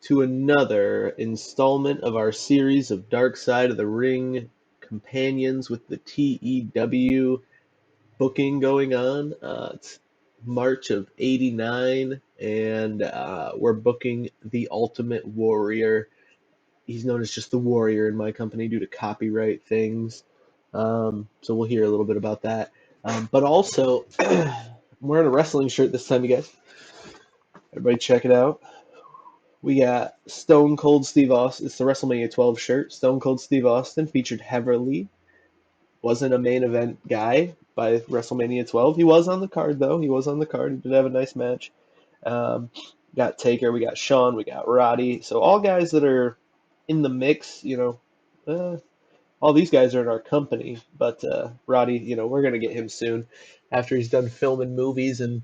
to another installment of our series of Dark Side of the Ring companions with the TEW booking going on. It's March of '89, and we're booking the Ultimate Warrior. He's known as just the Warrior in my company due to copyright things. So we'll hear a little bit about that. But also, I'm wearing a wrestling shirt this time, you guys. Everybody check it out. We got Stone Cold Steve Austin. It's the WrestleMania 12 shirt. Stone Cold Steve Austin featured heavily. Wasn't a main event guy by WrestleMania 12. He was on the card, though. He was on the card. He did have a nice match. Got Taker. We got Shawn. We got Roddy. So all guys that are in the mix, all these guys are in our company. But Roddy, we're going to get him soon after he's done filming movies and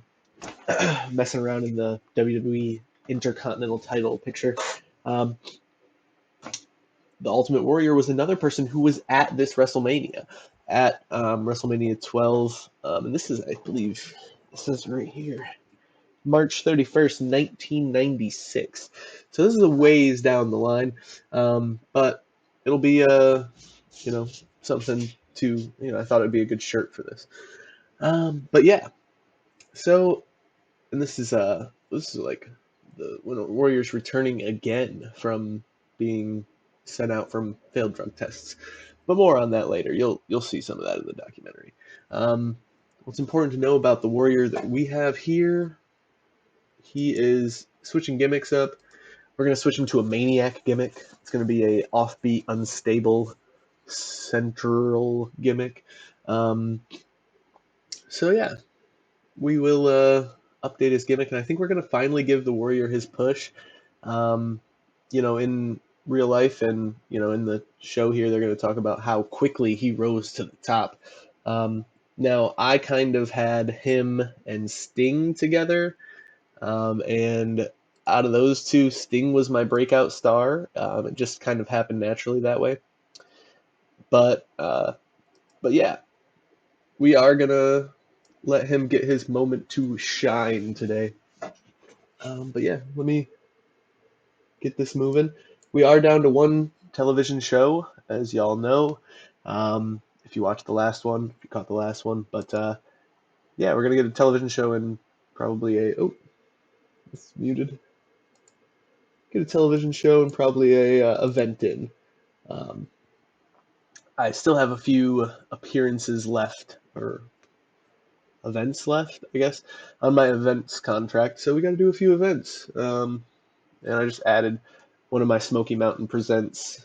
messing around in the WWE Intercontinental title picture. The Ultimate Warrior was another person who was at this WrestleMania, at WrestleMania 12. And this is, I believe, this is right here, March 31st, 1996. So this is a ways down the line, but it'll be something to, I thought it'd be a good shirt for this. But yeah, so, and this is like the Warriors returning again from being sent out from failed drug tests. But more on that later. You'll see some of that in the documentary. What's important to know about the Warrior that we have here, he is switching gimmicks up. We're going to switch him to a Maniac gimmick. It's going to be a offbeat, unstable, central gimmick. So yeah, we will update his gimmick, and I think we're going to finally give the Warrior his push. In real life and, in the show here, they're going to talk about how quickly he rose to the top. Now, I kind of had him and Sting together, and out of those two, Sting was my breakout star. It just kind of happened naturally that way. But yeah, we are going to let him get his moment to shine today. But yeah, let me get this moving. We are down to one television show, as y'all know. If you watched the last one, if you caught the last one. But yeah, we're going to get a television show and probably it's muted. Get a television show and probably a event in. I still have a few appearances left, or events left, I guess, on my events contract. So we got to do a few events. And I just added one of my Smoky Mountain Presents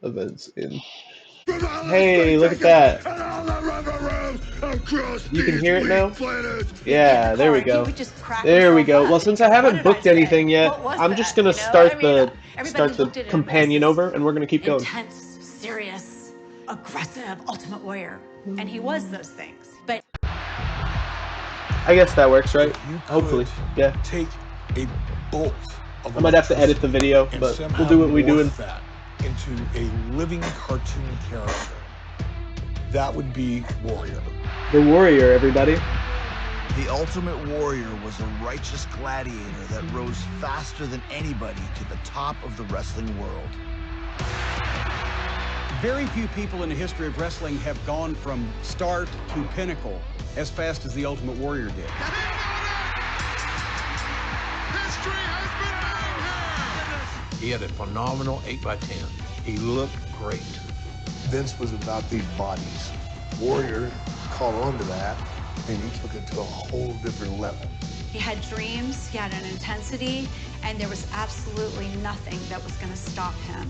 events in. Hey, look at that. You can hear it now? Yeah, there we go. There we go. Well, since I haven't booked anything yet, I'm just going to start the companion over, and we're going to keep going. Intense, serious, aggressive, Ultimate Warrior. And he was those things. But I guess that works, right? Hopefully. Yeah. Take a bolt of I might have to edit the video, but we'll do what we do. Into a living cartoon character. That would be Warrior. The Warrior, everybody. The Ultimate Warrior was a righteous gladiator that rose faster than anybody to the top of the wrestling world. Very few people in the history of wrestling have gone from start to pinnacle as fast as the Ultimate Warrior did. History has been made here! He had a phenomenal 8x10. He looked great. Vince was about these bodies. Warrior caught on to that, and he took it to a whole different level. he had dreams, he had an intensity, and there was absolutely nothing that was going to stop him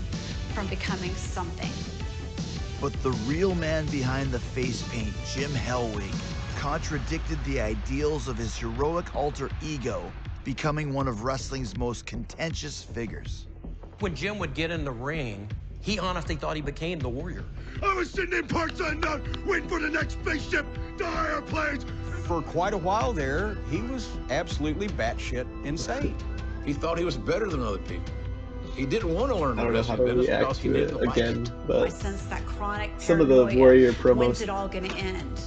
from becoming something. But the real man behind the face paint, Jim Hellwig, contradicted the ideals of his heroic alter ego, becoming one of wrestling's most contentious figures. When Jim would get in the ring, he honestly thought he became the Warrior. I was sitting in Park Unknown, waiting for the next spaceship to hire planes. For quite a while there, he was absolutely batshit insane. He thought he was better than other people. He didn't want to learn I the don't know how wrestling to business react because he to didn't it like again, it. I but sense that chronic some of the paranoia. Warrior When's promos. it all going to end?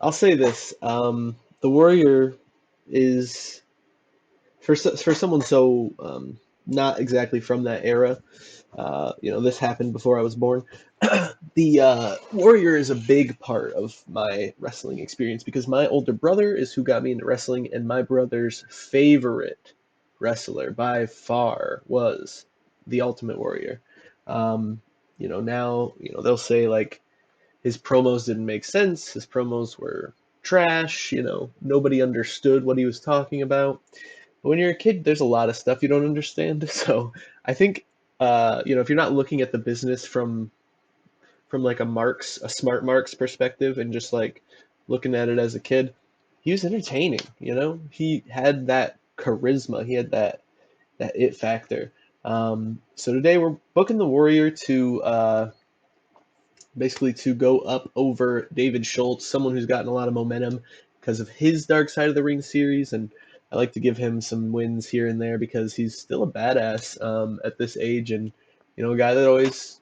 I'll say this: the Warrior is for someone so not exactly from that era, this happened before I was born. The Warrior is a big part of my wrestling experience because my older brother is who got me into wrestling, and my brother's favorite wrestler by far was the Ultimate Warrior. Now they'll say like his promos didn't make sense, his promos were trash, nobody understood what he was talking about. But when you're a kid, there's a lot of stuff you don't understand. So I think, if you're not looking at the business from like a smart Marks perspective, and just like looking at it as a kid, he was entertaining. He had that charisma, he had that it factor. So today we're booking the Warrior to basically to go up over David Schultz, someone who's gotten a lot of momentum because of his Dark Side of the Ring series, and I like to give him some wins here and there because he's still a badass at this age, and a guy that always,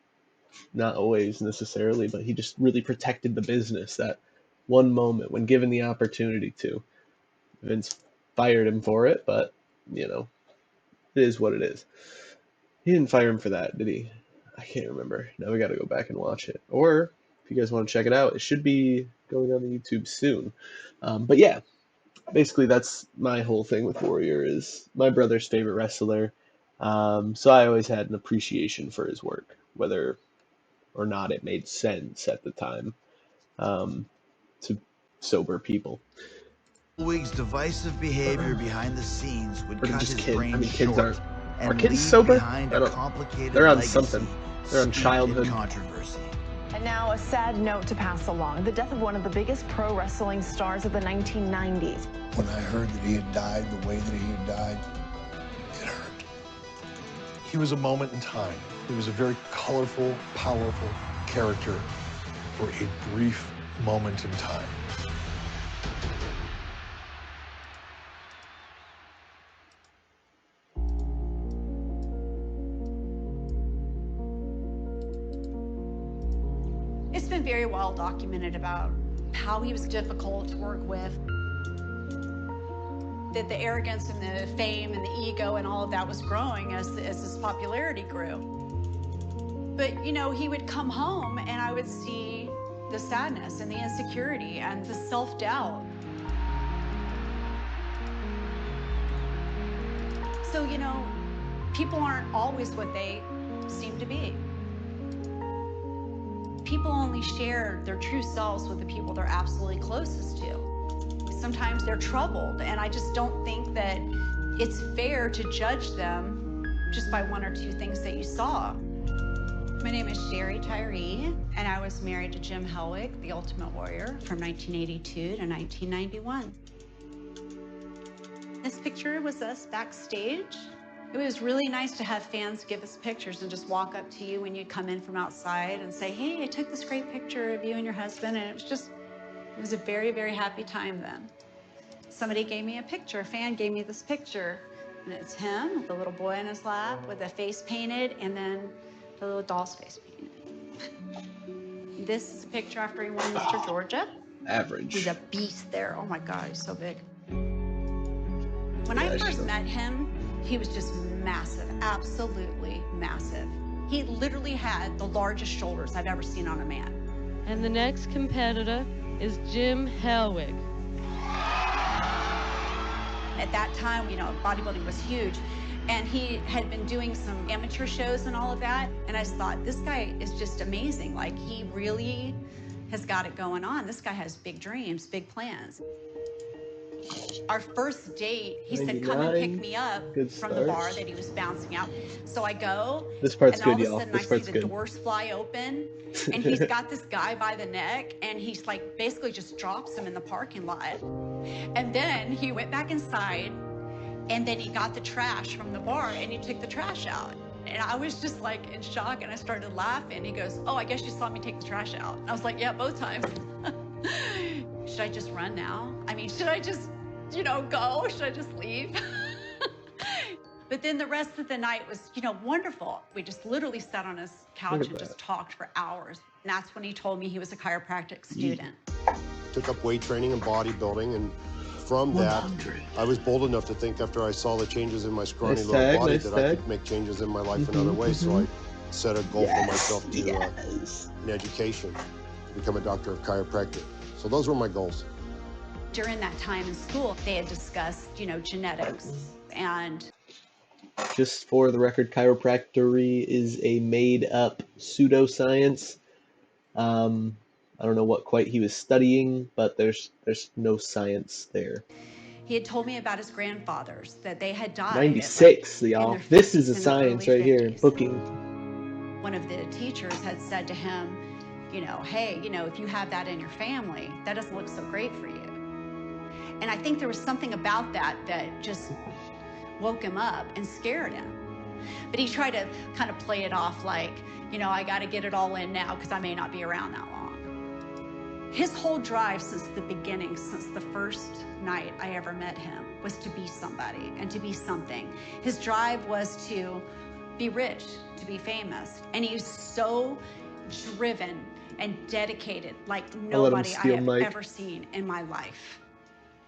not always necessarily, but he just really protected the business. That one moment when given the opportunity to, Vince fired him for it, but it is what it is. He didn't fire him for that, did he? I can't remember. Now we got to go back and watch it. Or if you guys want to check it out, it should be going on the YouTube soon. But yeah, basically that's my whole thing with Warrior, is my brother's favorite wrestler. So I always had an appreciation for his work, whether or not it made sense at the time to sober people. Hellwig's divisive behavior behind the scenes would Or cut just his kids. brain Kids short aren't. Are and kids leave sober? behind I a don't. complicated They're on legacy something. They're on steeped childhood. in controversy. And now a sad note to pass along. The death of one of the biggest pro wrestling stars of the 1990s. When I heard that he had died the way that he had died, it hurt. He was a moment in time. He was a very colorful, powerful character for a brief moment in time. It's been very well documented about how he was difficult to work with. That the arrogance and the fame and the ego and all of that was growing as his popularity grew. But, he would come home and I would see the sadness and the insecurity and the self-doubt. So, people aren't always what they seem to be. People only share their true selves with the people they're absolutely closest to. Sometimes they're troubled, and I just don't think that it's fair to judge them just by one or two things that you saw. My name is Sherry Tyree, and I was married to Jim Hellwig, the Ultimate Warrior, from 1982 to 1991. This picture was us backstage. It was really nice to have fans give us pictures and just walk up to you when you come in from outside and say, hey, I took this great picture of you and your husband, and it was a very, very happy time then. Somebody gave me a picture, a fan gave me this picture, and it's him with the little boy in his lap with a face painted, and then the little doll's face painted. This is a picture after he won Mr. Georgia. Average. He's a beast there. Oh my God, he's so big. When I first met him, he was just massive, absolutely massive. He literally had the largest shoulders I've ever seen on a man. And the next competitor is Jim Hellwig. At that time, bodybuilding was huge, and he had been doing some amateur shows and all of that, and I just thought, this guy is just amazing. Like, he really has got it going on. This guy has big dreams, big plans. Our first date, he said, come and pick me up from the bar that he was bouncing out. So I go, this part's and all good, of a y'all. sudden This I part's see the good. doors fly open, and he's got this guy by the neck, and he's like, basically just drops him in the parking lot. And then he went back inside, and then he got the trash from the bar, and he took the trash out. And I was just like in shock, and I started laughing. He goes, oh, I guess you saw me take the trash out. And I was like, yeah, both times. Should I just run now? I mean, should I just, go? Should I just leave? But then the rest of the night was, wonderful. We just literally sat on his couch and just talked for hours. And that's when he told me he was a chiropractic student. Took up weight training and bodybuilding, and from that, 100. I was bold enough to think after I saw the changes in my scrawny Nice little tag, body nice that tag. I could make changes in my life in other ways. So I set a goal for myself to in education, become a doctor of chiropractic. So those were my goals. During that time in school, they had discussed, you know, genetics and... Just for the record, chiropractic is a made-up pseudoscience. I don't know what quite he was studying, but there's no science there. He had told me about his grandfathers, that they had died 96, in y'all. their This is 50s a and their science early right here. 50s. Booking. One of the teachers had said to him, you know, hey, you know, if you have that in your family, that doesn't look so great for you. And I think there was something about that that just woke him up and scared him. But he tried to kind of play it off like, you know, I got to get it all in now because I may not be around that long. His whole drive since the beginning, since the first night I ever met him, was to be somebody and to be something. His drive was to be rich, to be famous. And he's so driven and dedicated like nobody I have ever seen in my life.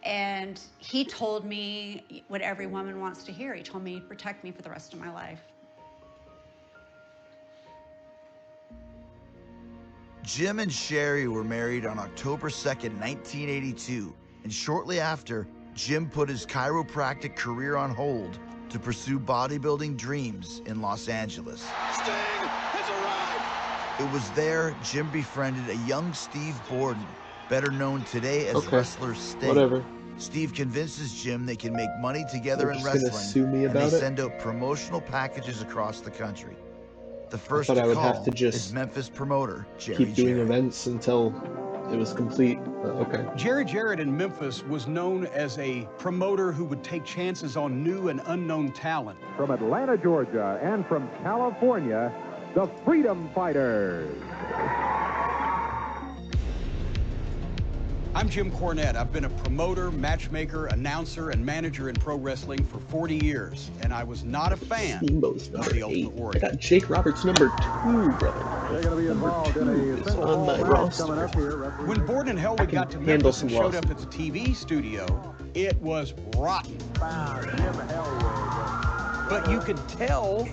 And he told me what every woman wants to hear. He told me he'd protect me for the rest of my life. Jim and Sherry were married on October 2nd, 1982, and shortly after, Jim put his chiropractic career on hold to pursue bodybuilding dreams in Los Angeles. Sting has arrived. It was there Jim befriended a young Steve Borden, better known today as wrestler Sting. Whatever. Steve convinces Jim they can make money together They're in just gonna wrestling, sue me and they about it? send out promotional packages across the country. The first thought I would call have to is just Memphis promoter Jerry keep doing Jarrett. events until it was complete. Okay. Jerry Jarrett in Memphis was known as a promoter who would take chances on new and unknown talent. From Atlanta, Georgia, and from California, the Freedom Fighters. I'm Jim Cornette. I've been a promoter, matchmaker, announcer, and manager in pro wrestling for 40 years, and I was not a fan Steamboat's of number the 8. Ultimate I Warrior. got Jake Roberts number 2, brother. They're going to be involved in a Is on my roster. coming up here. When Borden and Hellwig got to handle Memphis some and showed losses. up at the TV studio, it was rotten. But you could tell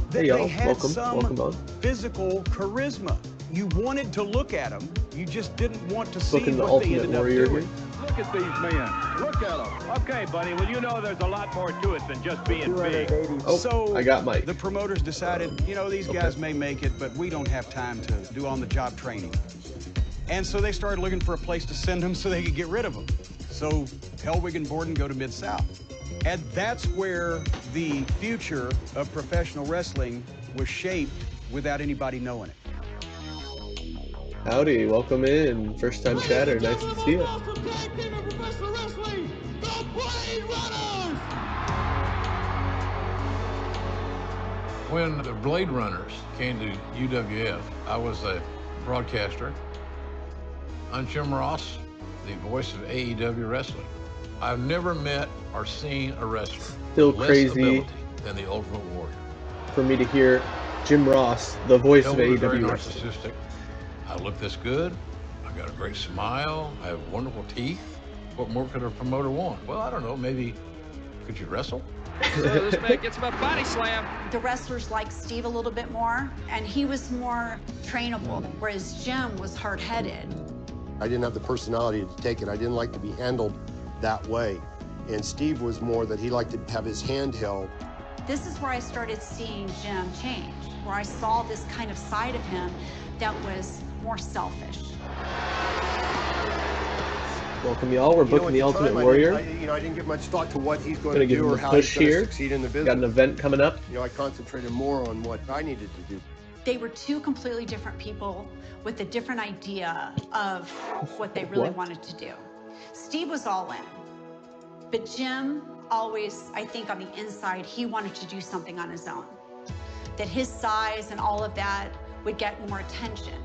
that Hey, y'all. they had Welcome some on. physical charisma. You wanted to look at them. You just didn't want to see Booking the what they Ultimate ended up Warrior doing. here. Look at these men. Look at them. Okay, buddy. Well, you know there's a lot more to it than just being big. Oh, So I got Mike. the promoters decided, you know, these guys may make it, but we don't have time to do on-the-job training. And so they started looking for a place to send them so they could get rid of them. So Hellwig and Borden go to Mid-South. And that's where the future of professional wrestling was shaped without anybody knowing it. Howdy, welcome in. First time chatter, nice to see you. When the Blade Runners came to UWF, I was a broadcaster. I'm Jim Ross, the voice of AEW Wrestling. I've never met or seen a wrestler Still with less crazy ability than the Ultimate Warrior. for me to hear Jim Ross, the voice of Hellwig was very AEW Wrestling. narcissistic. I look this good. I got a great smile. I have wonderful teeth. What more could a promoter want? Well, I don't know. Maybe could you wrestle? So this man gets him a body slam. The wrestlers liked Steve a little bit more, and he was more trainable, whereas Jim was hard-headed. I didn't have the personality to take it. I didn't like to be handled that way. And Steve was more that he liked to have his hand held. This is where I started seeing Jim change, where I saw this kind of side of him that was more selfish. Welcome, y'all. We're booking the Ultimate Warrior. I didn't give much thought to what he's going Gonna to give do him or a how push he's going to here. succeed in the business. Got an event coming up. I concentrated more on what I needed to do. They were two completely different people with a different idea of what they really wanted to do. Steve was all in, but Jim always, I think on the inside, he wanted to do something on his own. That his size and all of that would get more attention.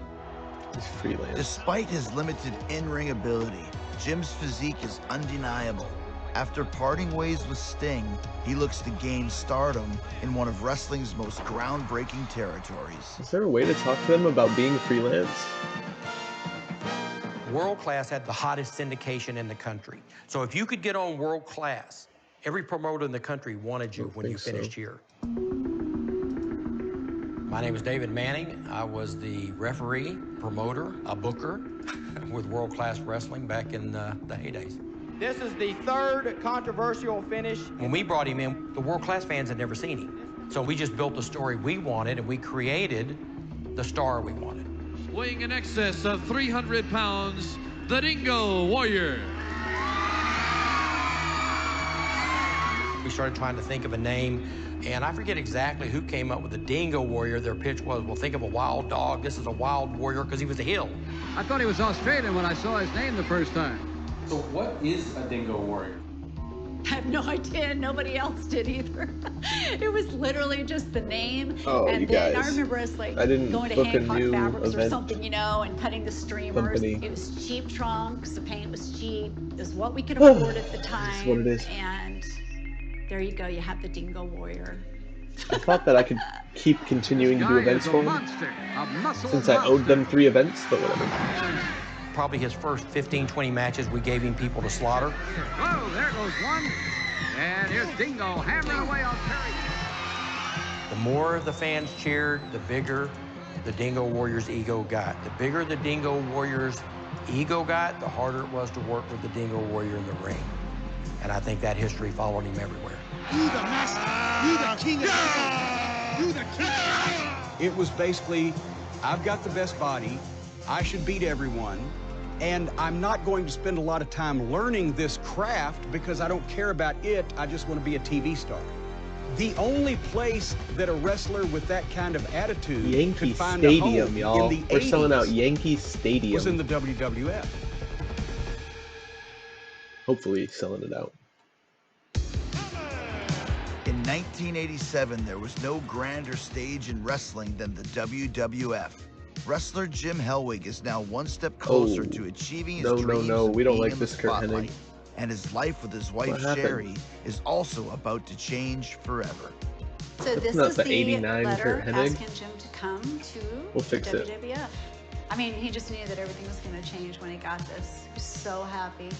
He's freelance. Despite his limited in-ring ability, Jim's physique is undeniable. After parting ways with Sting, he looks to gain stardom in one of wrestling's most groundbreaking territories. Is there a way to talk to them about being freelance? World Class had the hottest syndication in the country. So if you could get on World Class, every promoter in the country wanted you when you finished here. My name is David Manning. I was the referee, promoter, a booker with World Class Wrestling back in the heydays. This is the third controversial finish. When we brought him in, the World Class fans had never seen him. So we just built the story we wanted, and we created the star we wanted. Weighing in excess of 300 pounds, the Dingo Warrior. We started trying to think of a name, and I forget exactly who came up with the Dingo Warrior. Their pitch was, well, think of a wild dog. This is a wild warrior, because he was a hill. I thought he was Australian when I saw his name the first time. So what is a Dingo Warrior? I have no idea. Nobody else did either. It was literally just the name. Oh, and you then guys. I remember us like I didn't going to book a Hancock new Fabrics or event something, you know, and cutting the streamers. company. It was cheap trunks. The paint was cheap. It was what we could afford at the time. That's what it is. And there you go. You have the Dingo Warrior. I thought that I could keep continuing to do events for him since I owed them 3 events, but whatever. Probably his first 15, 20 matches, we gave him people to slaughter. Oh, there goes one. And here's Dingo hammering away on Perry. The more the fans cheered, the bigger the Dingo Warrior's ego got. The bigger the Dingo Warrior's ego got, the harder it was to work with the Dingo Warrior in the ring. And I think that history followed him everywhere. You the master. You the king of the You the king. It was basically, I've got the best body, I should beat everyone, and I'm not going to spend a lot of time learning this craft because I don't care about it, I just want to be a TV star. The only place that a wrestler with that kind of attitude Yankee could find Stadium, a home y'all. in the We're selling 80s out Yankee Stadium. was in the WWF. Hopefully selling it out. In 1987, there was no grander stage in wrestling than the WWF. Wrestler Jim Hellwig is now one step closer to achieving his dreams of we don't being like in this the Kurt spotlight. Hennig. And his life with his wife happened? Sherry is also about to change forever. So this not is the the 89 letter Kurt Hennig. asking Jim to come to We'll fix the it. WWF. I mean, he just knew that everything was going to change when he got this. He was so happy.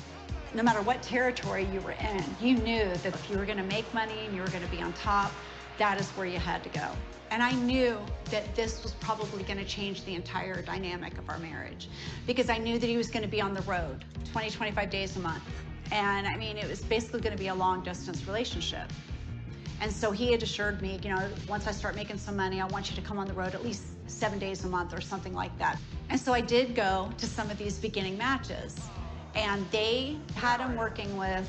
No matter what territory you were in, you knew that if you were going to make money and you were going to be on top, that is where you had to go. And I knew that this was probably going to change the entire dynamic of our marriage because I knew that he was going to be on the road 20, 25 days a month. And I mean, it was basically going to be a long distance relationship. And so he had assured me, you know, once I start making some money, I want you to come on the road at least 7 days a month or something like that. And so I did go to some of these beginning matches. And they had him working with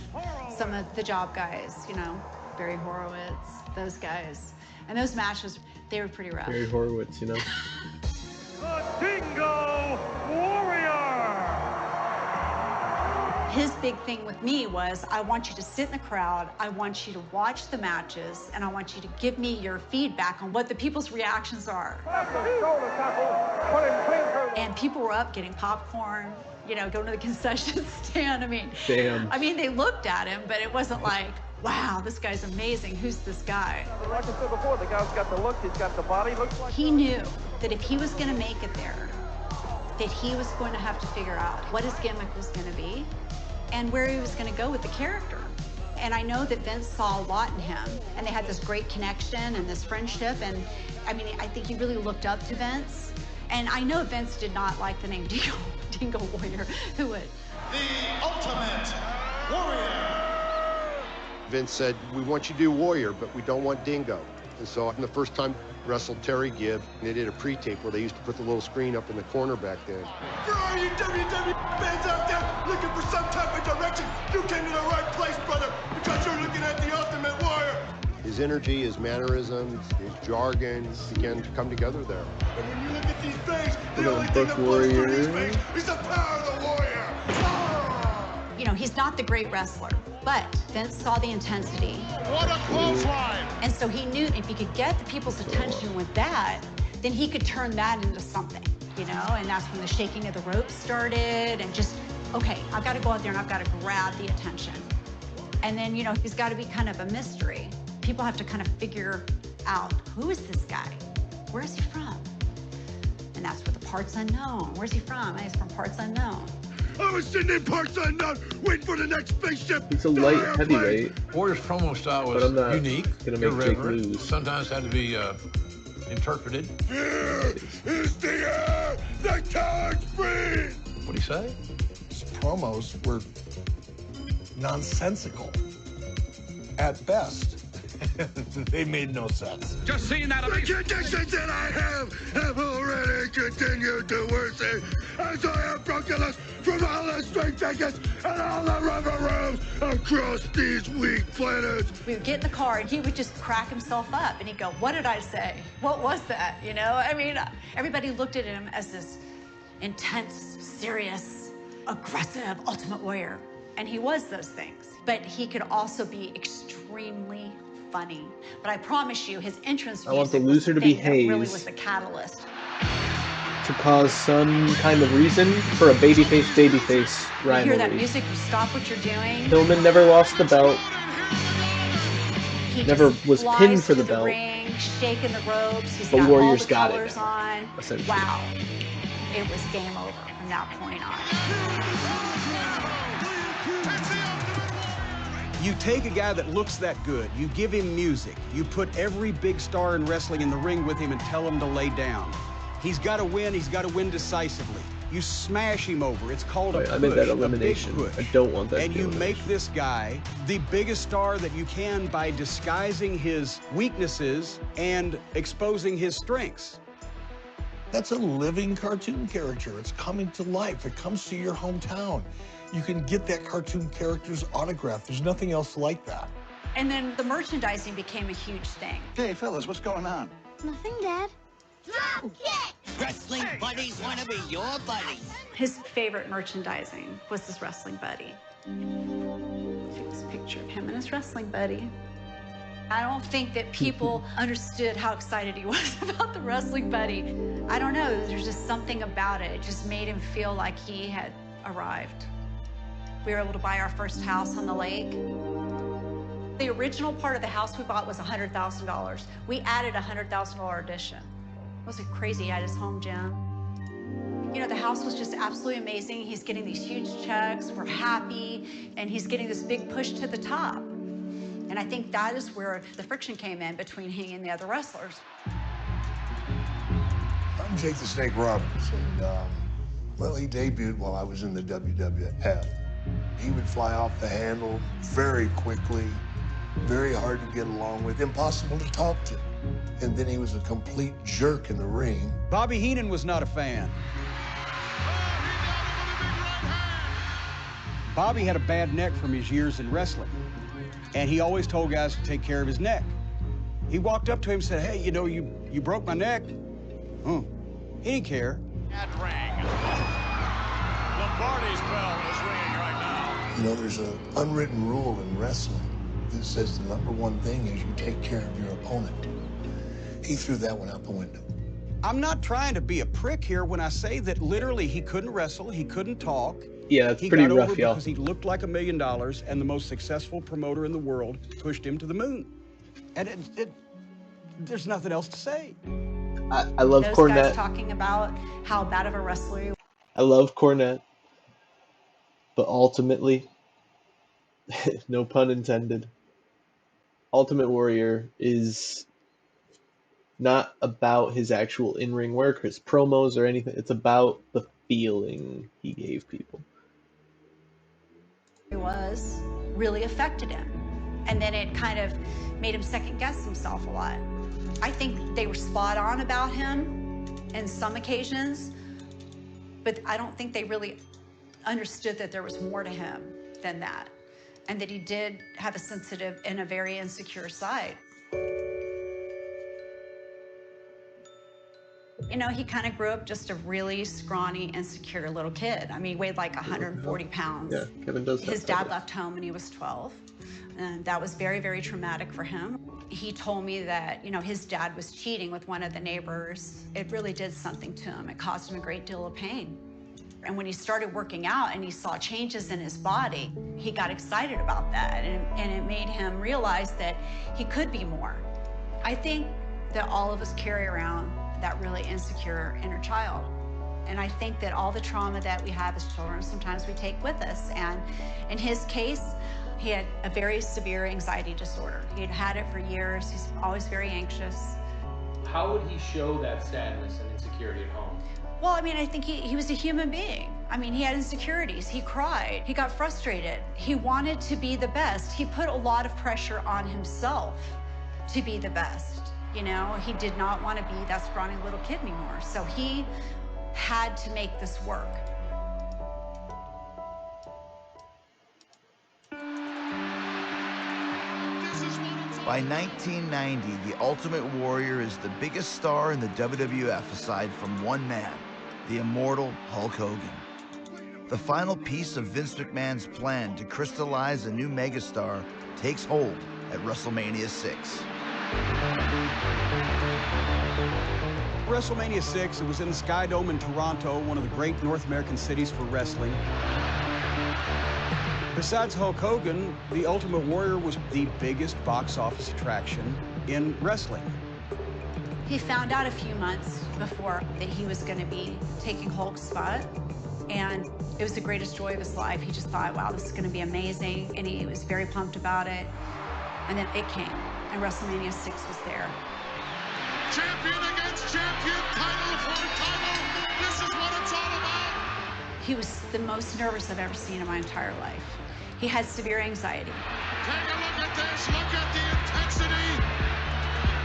some of the job guys, you know, Barry Horowitz, those guys. And those matches, they were pretty rough. Barry Horowitz, you know. The Dingo Warrior! His big thing with me was, I want you to sit in the crowd, I want you to watch the matches, and I want you to give me your feedback on what the people's reactions are. And people were up getting popcorn, you know, going to the concession stand. I mean, they looked at him, but it wasn't like, wow, this guy's amazing. Who's this guy? Like I said before, the guy's got the look, he's got the body, looks like... He knew that if he was going to make it there, that he was going to have to figure out what his gimmick was going to be and where he was going to go with the character. And I know that Vince saw a lot in him, and they had this great connection and this friendship, and I mean, I think he really looked up to Vince. And I know Vince did not like the name Dingo Warrior. Who would? The Ultimate Warrior. Vince said, we want you to do Warrior, but we don't want Dingo. And so the first time I wrestled Terry Gibb, they did a pre-tape where they used to put the little screen up in the corner back then. For all you WWE fans out there looking for some type of direction, you came to the right place, brother, because you're looking at the Ultimate Warrior. His energy, his mannerisms, his jargon began to come together there. And when you look at these things, the only thing that flows through these things is the power of the Warrior. You know, he's not the great wrestler, but Vince saw the intensity. What a clothesline! And so he knew if he could get the people's attention with that, then he could turn that into something, you know? And that's when the shaking of the ropes started and just, okay, I've got to go out there and I've got to grab the attention. And then, you know, he's got to be kind of a mystery. People have to kind of figure out, who is this guy? Where is he from? And that's where the parts unknown. Where's he from? He's from parts unknown. I was sitting in park sundown, waiting for the next spaceship. He's a light heavyweight. Warrior's promo style But was I'm not unique, gonna make Jake irreverent, lose. sometimes had to be interpreted. Here is the air that can't breathe. What'd he say? His promos were nonsensical at best. They made no sense. Just seeing that The conditions that I have already continued to worsen as I have broken loose from all the straight tickets and all the rubber rooms across these weak planets. We would get in the car and he would just crack himself up and he'd go, what did I say? What was that? You know, I mean, everybody looked at him as this intense, serious, aggressive Ultimate Warrior. And he was those things. But he could also be extremely funny. But I promise you, his entrance I want the music was loser to thing be that really Hayes. was the catalyst. To cause some kind of reason for a babyface You hear that rivalry. music, you stop what you're doing. Pillman never lost the belt. He Never just was flies pinned for to the belt. ring, shaking the ropes. He's The got Warriors all the got it colors now, on. essentially. Wow. It was game over from that point on. You take a guy that looks that good, you give him music, you put every big star in wrestling in the ring with him and tell him to lay down. He's got to win decisively. You smash him over. It's called a push, I made that a big elimination. push. I don't want that. And you make this guy the biggest star that you can by disguising his weaknesses and exposing his strengths. That's a living cartoon character. It's coming to life. It comes to your hometown. You can get that cartoon character's autograph. There's nothing else like that. And then the merchandising became a huge thing. Hey, fellas, what's going on? Nothing, Dad. Wrestling buddies want to be your buddies. His favorite merchandising was his wrestling buddy. This picture of him and his wrestling buddy. I don't think that people understood how excited he was about the wrestling buddy. I don't know, there's just something about it. It just made him feel like he had arrived. We were able to buy our first house on the lake. The original part of the house we bought was $100,000. We added a $100,000 addition. It was a crazy at his home gym. You know, the house was just absolutely amazing. He's getting these huge checks, we're happy, and he's getting this big push to the top. And I think that is where the friction came in between he and the other wrestlers. I'm Jake the Snake Roberts, and, well, he debuted while I was in the WWF. He would fly off the handle very quickly, very hard to get along with, impossible to talk to. And then he was a complete jerk in the ring. Bobby Heenan was not a fan. Bobby had a bad neck from his years in wrestling, and he always told guys to take care of his neck. He walked up to him and said, hey, you know, you broke my neck. Oh, he didn't care. Lombardi's bell is ringing right now. You know, there's an unwritten rule in wrestling that says the number one thing is you take care of your opponent. He threw that one out the window. I'm not trying to be a prick here when I say that literally he couldn't wrestle, he couldn't talk. Yeah, it's he pretty got rough, over y'all. because he looked like $1 million, and the most successful promoter in the world pushed him to the moon. And there's nothing else to say. I love Those Cornette. guys talking about how bad of a wrestler he was. I love Cornette. But ultimately, no pun intended, Ultimate Warrior is not about his actual in-ring work, his promos or anything. It's about the feeling he gave people. He was really affected him. And then it kind of made him second guess himself a lot. I think they were spot on about him in some occasions, but I don't think they really understood that there was more to him than that, and that he did have a sensitive and a very insecure side. You know, he kind of grew up just a really scrawny, insecure little kid. I mean, he weighed like 140 pounds. Yeah, Kevin does that. His dad left home when he was 12, and that was very, very traumatic for him. He told me that, you know, his dad was cheating with one of the neighbors. It really did something to him. It caused him a great deal of pain. And when he started working out and he saw changes in his body, he got excited about that, and it made him realize that he could be more. I think that all of us carry around that really insecure inner child. And I think that all the trauma that we have as children, sometimes we take with us. And in his case, he had a very severe anxiety disorder. He had had it for years. He's always very anxious. How would he show that sadness and insecurity at home? Well, I mean, I think he was a human being. I mean, he had insecurities. He cried. He got frustrated. He wanted to be the best. He put a lot of pressure on himself to be the best. You know, he did not want to be that scrawny little kid anymore. So he had to make this work. By 1990, the Ultimate Warrior is the biggest star in the WWF aside from one man, the immortal Hulk Hogan. The final piece of Vince McMahon's plan to crystallize a new megastar takes hold at WrestleMania 6. WrestleMania 6, it was in the Sky Dome in Toronto, one of the great North American cities for wrestling. Besides Hulk Hogan, the Ultimate Warrior was the biggest box office attraction in wrestling. He found out a few months before that he was going to be taking Hulk's spot, and it was the greatest joy of his life. He just thought, wow, this is going to be amazing, and he was very pumped about it. And then it came, and WrestleMania 6 was there. Champion against champion, title for title. This is what it's all about. He was the most nervous I've ever seen in my entire life. He had severe anxiety. Take a look at this. Look at the intensity.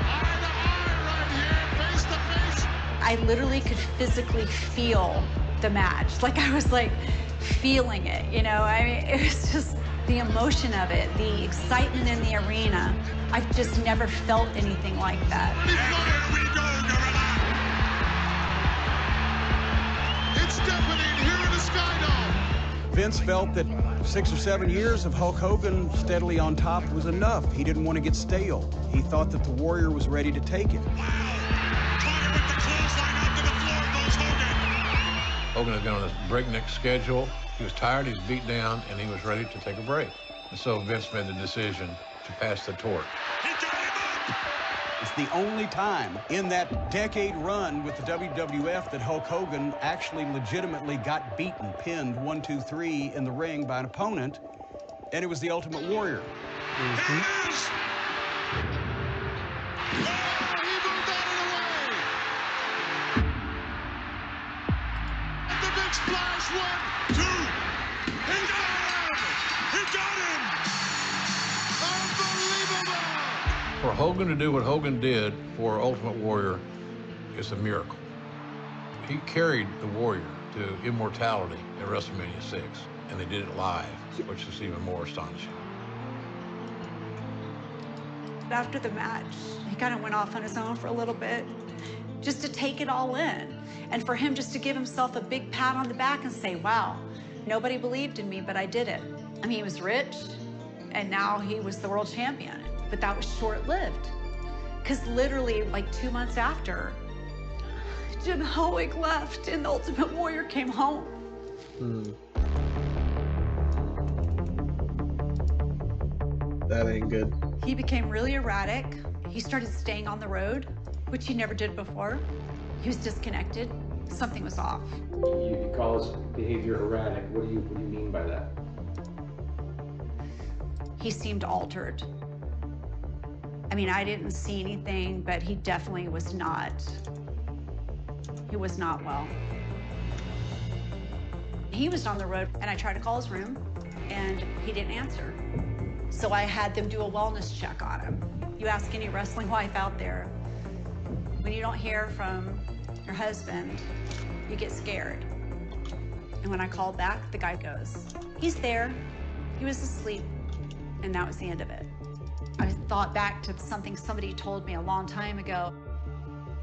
Eye to eye right here, face to face. I literally could physically feel the match. Like I was like feeling it, you know? I mean, it was just the emotion of it, the excitement in the arena. I've just never felt anything like that. And here we go, Gorilla. It's deafening here in the Sky Dome. Vince felt that 6 or 7 years of Hulk Hogan steadily on top was enough. He didn't want to get stale. He thought that the Warrior was ready to take it. Hogan had been on this breakneck schedule. He was tired, he was beat down, and he was ready to take a break. And so Vince made the decision to pass the torch. It's the only time in that decade run with the WWF that Hulk Hogan actually legitimately got beaten, pinned 1, 2, 3 in the ring by an opponent, and it was the Ultimate Warrior. Splash, 1, 2. He got him! He got him! Unbelievable! For Hogan to do what Hogan did for Ultimate Warrior is a miracle. He carried the Warrior to immortality at WrestleMania 6, and they did it live, which is even more astonishing. After the match, he kind of went off on his own for a little bit, just to take it all in. And for him just to give himself a big pat on the back and say, wow, nobody believed in me, but I did it. I mean, he was rich, and now he was the world champion. But that was short-lived. Because literally, like 2 months after, Jim Hellwig left and the Ultimate Warrior came home. That ain't good. He became really erratic. He started staying on the road, which he never did before. He was disconnected. Something was off. You call his behavior erratic. What do you mean by that? He seemed altered. I mean, I didn't see anything, but he definitely was not. He was not well. He was on the road, and I tried to call his room, and he didn't answer. So I had them do a wellness check on him. You ask any wrestling wife out there, when you don't hear from your husband, you get scared. And when I called back, the guy goes, he's there. He was asleep. And that was the end of it. I thought back to something somebody told me a long time ago.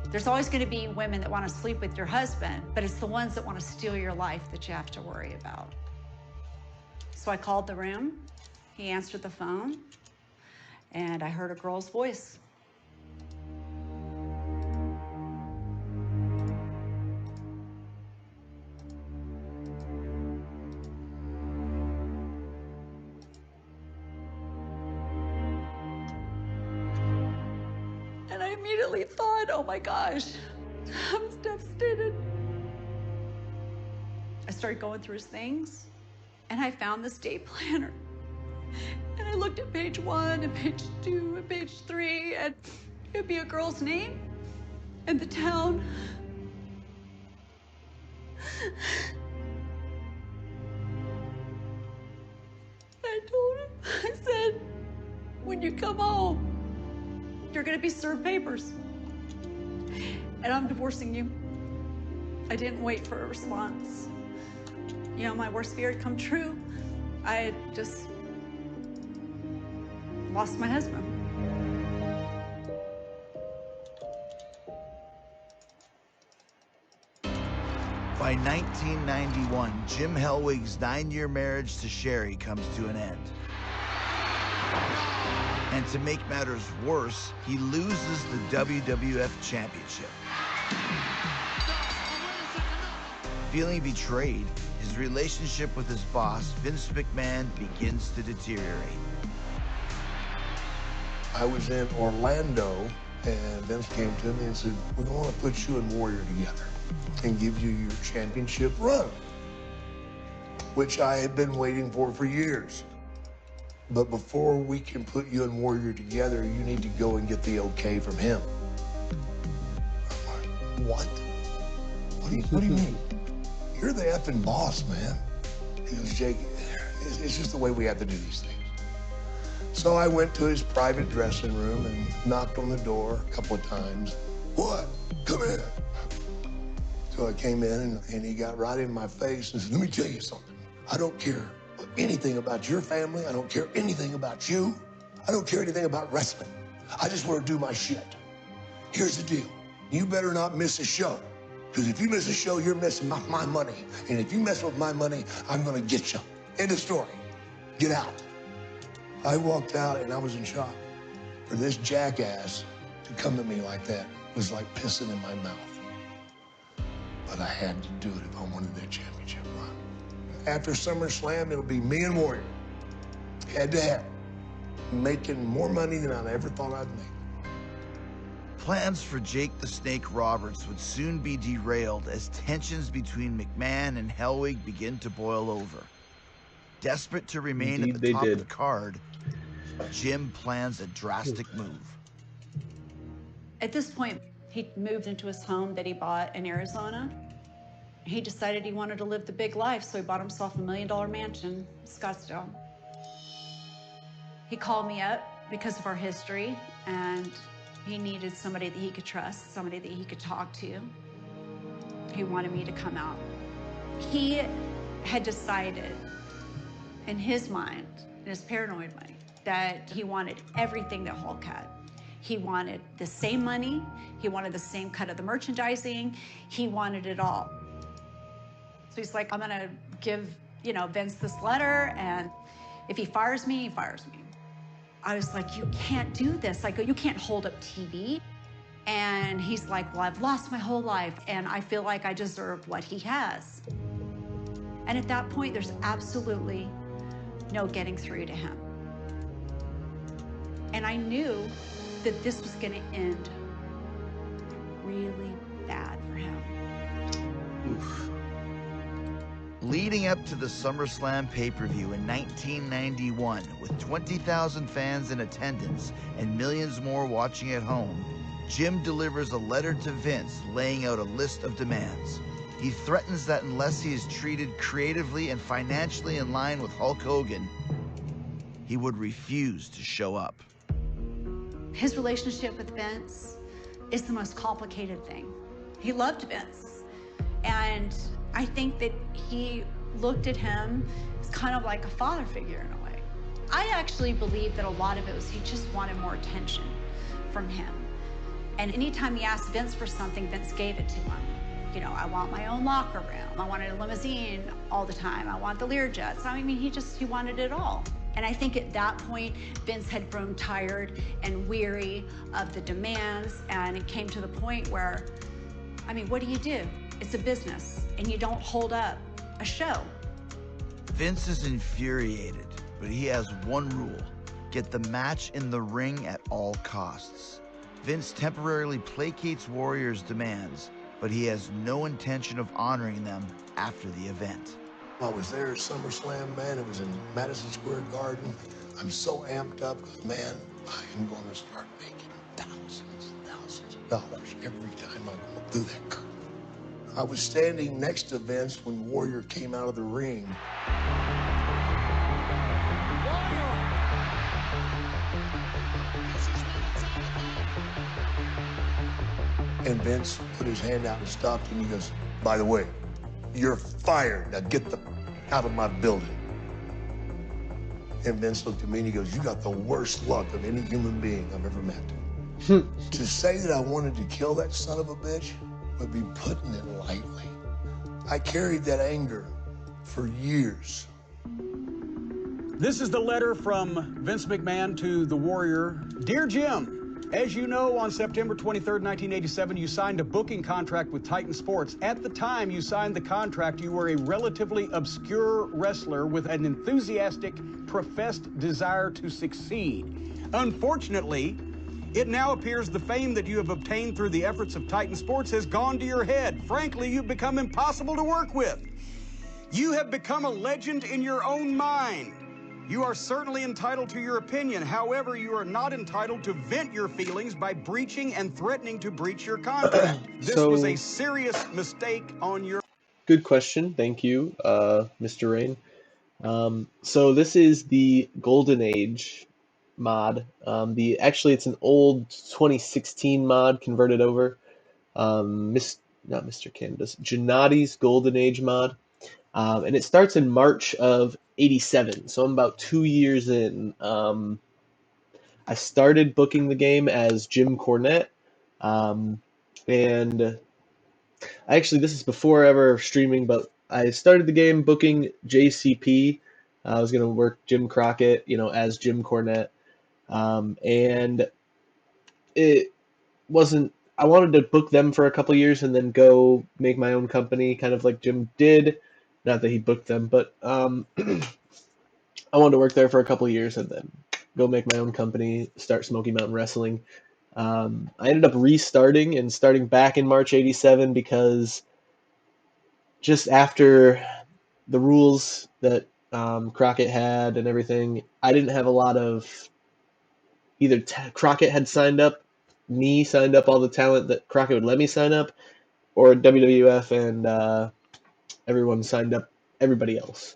There's always going to be women that want to sleep with your husband, but it's the ones that want to steal your life that you have to worry about. So I called the room. He answered the phone, and I heard a girl's voice. And I immediately thought, oh my gosh, I was devastated. started going through his things, and I found this day planner. And I looked at page 1 and page 2 and page 3, and it'd be a girl's name and the town. I told him, I said, when you come home, you're gonna be served papers. And I'm divorcing you. I didn't wait for a response. You know, my worst fear had come true. I had just lost my husband. By 1991, Jim Hellwig's 9-year marriage to Sherry comes to an end. And to make matters worse, he loses the WWF Championship. Feeling betrayed, his relationship with his boss, Vince McMahon, begins to deteriorate. I was in Orlando, and Vince came to me and said, we're going to put you and Warrior together and give you your championship run, which I had been waiting for years. But before we can put you and Warrior together, you need to go and get the okay from him. I'm like, what? What do you mean? You're the effing boss, man. He goes, Jake, it's just the way we have to do these things. So I went to his private dressing room and knocked on the door a couple of times. What? Come in. So I came in and he got right in my face and said, let me tell you something. I don't care anything about your family. I don't care anything about you. I don't care anything about wrestling. I just want to do my shit. Here's the deal. You better not miss a show. Because if you miss a show, you're missing my money. And if you mess with my money, I'm going to get you. End of story. Get out. I walked out and I was in shock. For this jackass to come to me like that was like pissing in my mouth. But I had to do it if I wanted that championship run. After SummerSlam, it'll be me and Warrior, head to head, making more money than I ever thought I'd make. Plans for Jake the Snake Roberts would soon be derailed as tensions between McMahon and Hellwig begin to boil over. Desperate to remain at the top of the card, Jim plans a drastic move. At this point, he moved into his home that he bought in Arizona. He decided he wanted to live the big life, so he bought himself a $1 million mansion in Scottsdale. He called me up because of our history, and he needed somebody that he could trust, somebody that he could talk to. He wanted me to come out. He had decided in his mind, in his paranoid mind, that he wanted everything that Hulk had. He wanted the same money, he wanted the same cut of the merchandising, he wanted it all. So he's like, I'm gonna give, Vince this letter, and if he fires me, he fires me. I was like, you can't do this. I go, you can't hold up TV. And he's like, well, I've lost my whole life, and I feel like I deserve what he has. And at that point, there's absolutely no getting through to him. And I knew that this was gonna end really bad for him. Oof. Leading up to the SummerSlam pay-per-view in 1991, with 20,000 fans in attendance and millions more watching at home, Jim delivers a letter to Vince laying out a list of demands. He threatens that unless he is treated creatively and financially in line with Hulk Hogan, he would refuse to show up. His relationship with Vince is the most complicated thing. He loved Vince, and I think that he looked at him as kind of like a father figure in a way. I actually believe that a lot of it was he just wanted more attention from him. And anytime he asked Vince for something, Vince gave it to him. I want my own locker room. I wanted a limousine all the time. I want the Learjets. I mean, he wanted it all. And I think at that point, Vince had grown tired and weary of the demands, and it came to the point where, what do? It's a business, and you don't hold up a show. Vince is infuriated, but he has one rule: get the match in the ring at all costs. Vince temporarily placates Warrior's demands, but he has no intention of honoring them after the event. I was there at SummerSlam, man. It was in Madison Square Garden. I'm so amped up, man. I am going to start making thousands of dollars every time I go through that curtain. I was standing next to Vince when Warrior came out of the ring. And Vince put his hand out and stopped him. He goes, by the way, you're fired. Now get the out of my building. And Vince looked at me and he goes, you got the worst luck of any human being I've ever met. To say that I wanted to kill that son of a bitch would be putting it lightly. I carried that anger for years. This is the letter from Vince McMahon to the Warrior. Dear Jim, as you know, on September 23rd, 1987, you signed a booking contract with Titan Sports. At the time you signed the contract, you were a relatively obscure wrestler with an enthusiastic, professed desire to succeed. Unfortunately, it now appears the fame that you have obtained through the efforts of Titan Sports has gone to your head. Frankly, you've become impossible to work with. You have become a legend in your own mind. You are certainly entitled to your opinion. However, you are not entitled to vent your feelings by breaching and threatening to breach your contract. This was a serious mistake on your... Good question. Thank you, Mr. Rain. So this is the Golden Age mod. Actually, it's an old 2016 mod converted over. Not Mr. Canada's, Gennadi's Golden Age mod. And it starts in March of 87, so I'm about 2 years in. I started booking the game as Jim Cornette, and actually this is before ever streaming, but I started the game booking JCP. I was going to work Jim Crockett, as Jim Cornette, and it wasn't. I wanted to book them for a couple years and then go make my own company, kind of like Jim did. Not that he booked them, but I wanted to work there for a couple years and then go make my own company, start Smoky Mountain Wrestling. I ended up restarting and starting back in March 87 because just after the rules that Crockett had and everything, I didn't have a lot of either Crockett had signed up all the talent that Crockett would let me sign up, or WWF and everyone signed up everybody else.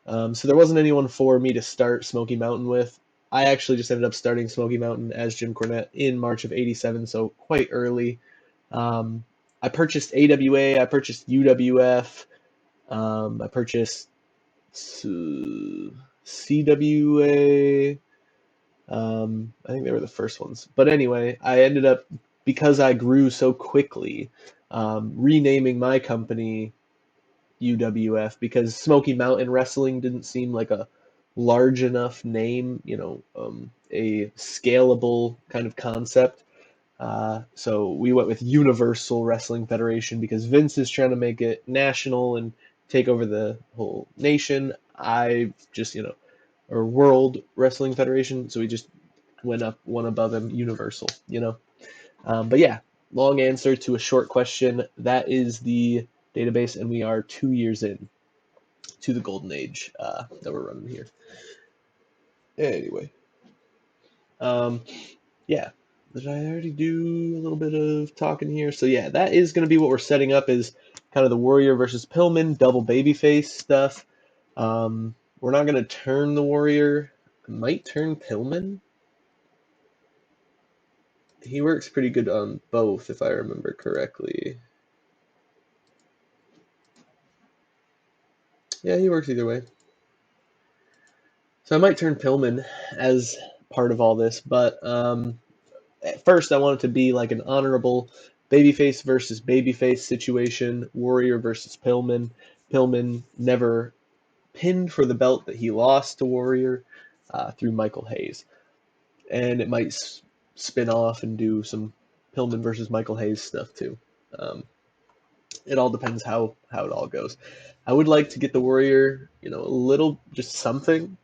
So there wasn't anyone for me to start Smoky Mountain with. I actually just ended up starting Smoky Mountain as Jim Cornette in March of 87, so quite early. I purchased AWA, I purchased UWF, I purchased CWA. I think they were the first ones. But anyway, I ended up, because I grew so quickly, renaming my company UWF because Smoky Mountain Wrestling didn't seem like a large enough name, a scalable kind of concept. So we went with Universal Wrestling Federation because Vince is trying to make it national and take over the whole nation. I just, or World Wrestling Federation. So we just went up one above him, Universal, But yeah, long answer to a short question. That is the database, and we are 2 years in to the Golden Age that we're running here. Anyway, yeah. Did I already do a little bit of talking here? So yeah, that is going to be what we're setting up, is kind of the Warrior versus Pillman double babyface stuff. We're not going to turn the Warrior. I might turn Pillman. He works pretty good on both, if I remember correctly. Yeah, he works either way. So I might turn Pillman as part of all this, but at first I want it to be like an honorable babyface versus babyface situation, Warrior versus Pillman. Pillman never pinned for the belt that he lost to Warrior through Michael Hayes. And it might spin off and do some Pillman versus Michael Hayes stuff too. It all depends how it all goes. I would like to get the Warrior, a little, just something,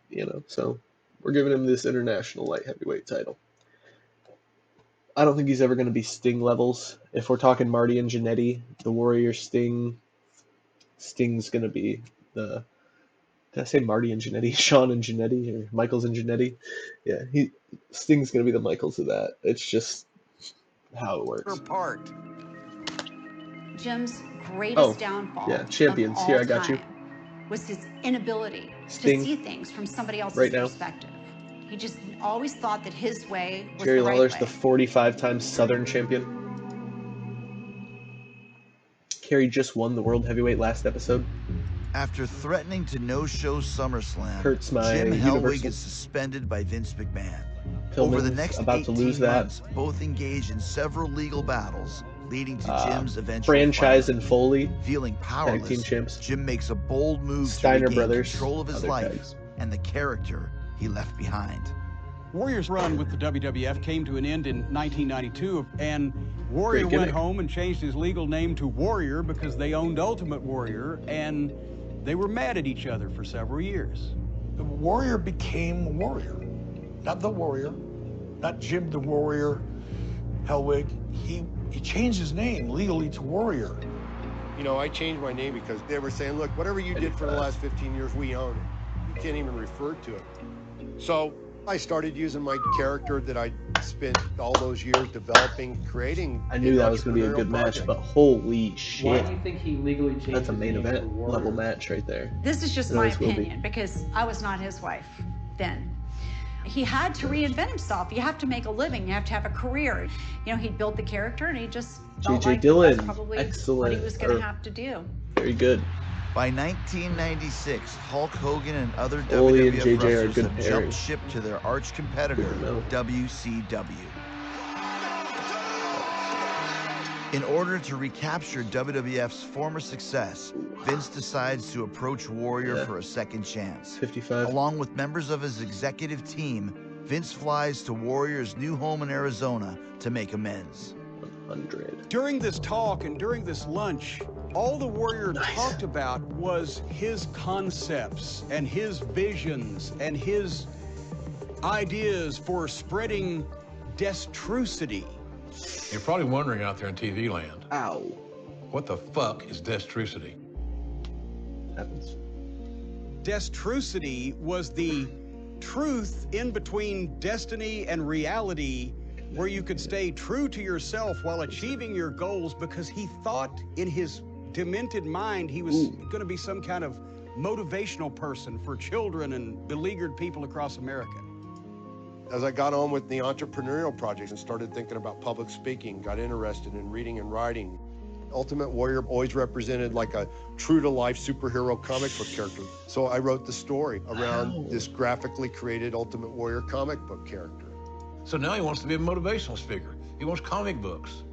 so we're giving him this international light heavyweight title. I don't think he's ever going to be Sting levels. If we're talking Marty and Jannetty, the Warrior Sting's going to be the Did I say Marty and Jannetty? Sean and Jannetty, or Michaels and Jannetty? Yeah, Sting's gonna be the Michaels of that. It's just how it works. Part. Jim's greatest Oh, downfall yeah, champions. of Here, all I got you. time was his inability Sting. to see things from somebody else's Right now. perspective. He just always thought that his way was Jerry the right Lawler's way. the 45-time Southern champion. Kerry just won the World Heavyweight last episode. After threatening to no-show SummerSlam, Hurts my Jim Hellwig Universal. is suspended by Vince McMahon. Pillman's Over the next about to 18 lose that. months, both engage in several legal battles, leading to Jim's eventual Franchise fight. and Foley, Feeling tag team powerless, champs. Jim makes a bold move Steiner to regain Brothers, control of his other life tags. and the character he left behind. Warrior's run with the WWF came to an end in 1992, and Warrior Great went gimmick. home and changed his legal name to Warrior because they owned Ultimate Warrior, and they were mad at each other for several years. The Warrior became Warrior, not the Warrior, not Jim the Warrior Hellwig. He changed his name legally to Warrior. You know, I changed my name because they were saying, look, whatever you did for the last 15 years, we own it. You can't even refer to it. So I started using my character that I spent all those years developing, creating. I knew that was going to be a good match, but holy Why shit. do you think he legally changed That's a his main name to event Warrior? level match right there. This is just It my always will be. opinion because I was not his wife then. He had to reinvent himself. You have to make a living. You have to have a career. You know, he'd built the character and he just felt J.J. like Dillon, that's probably what excellent. he was going Or- to have to do. Very good. By 1996, Hulk Hogan and other Foley and WWF JJ are wrestlers good have pairing. jumped ship to their arch competitor, Good to know. WCW. In order to recapture WWF's former success, Vince decides to approach Warrior for a second chance. 55. Along with members of his executive team, Vince flies to Warrior's new home in Arizona to make amends. 100. During this talk and during this lunch, all the Warrior talked about was his concepts and his visions and his ideas for spreading destrucity. You're probably wondering out there in TV land, Ow. what the fuck is destrucity? Happens. Destrucity was the truth in between destiny and reality, where you could stay true to yourself while achieving your goals, because he thought in his demented mind he was going to be some kind of motivational person for children and beleaguered people across America. As I got on with the entrepreneurial projects and started thinking about public speaking, got interested in reading and writing, Ultimate Warrior always represented like a true-to-life superhero comic book character. So I wrote the story around this graphically created Ultimate Warrior comic book character. So now he wants to be a motivational speaker. He wants comic books.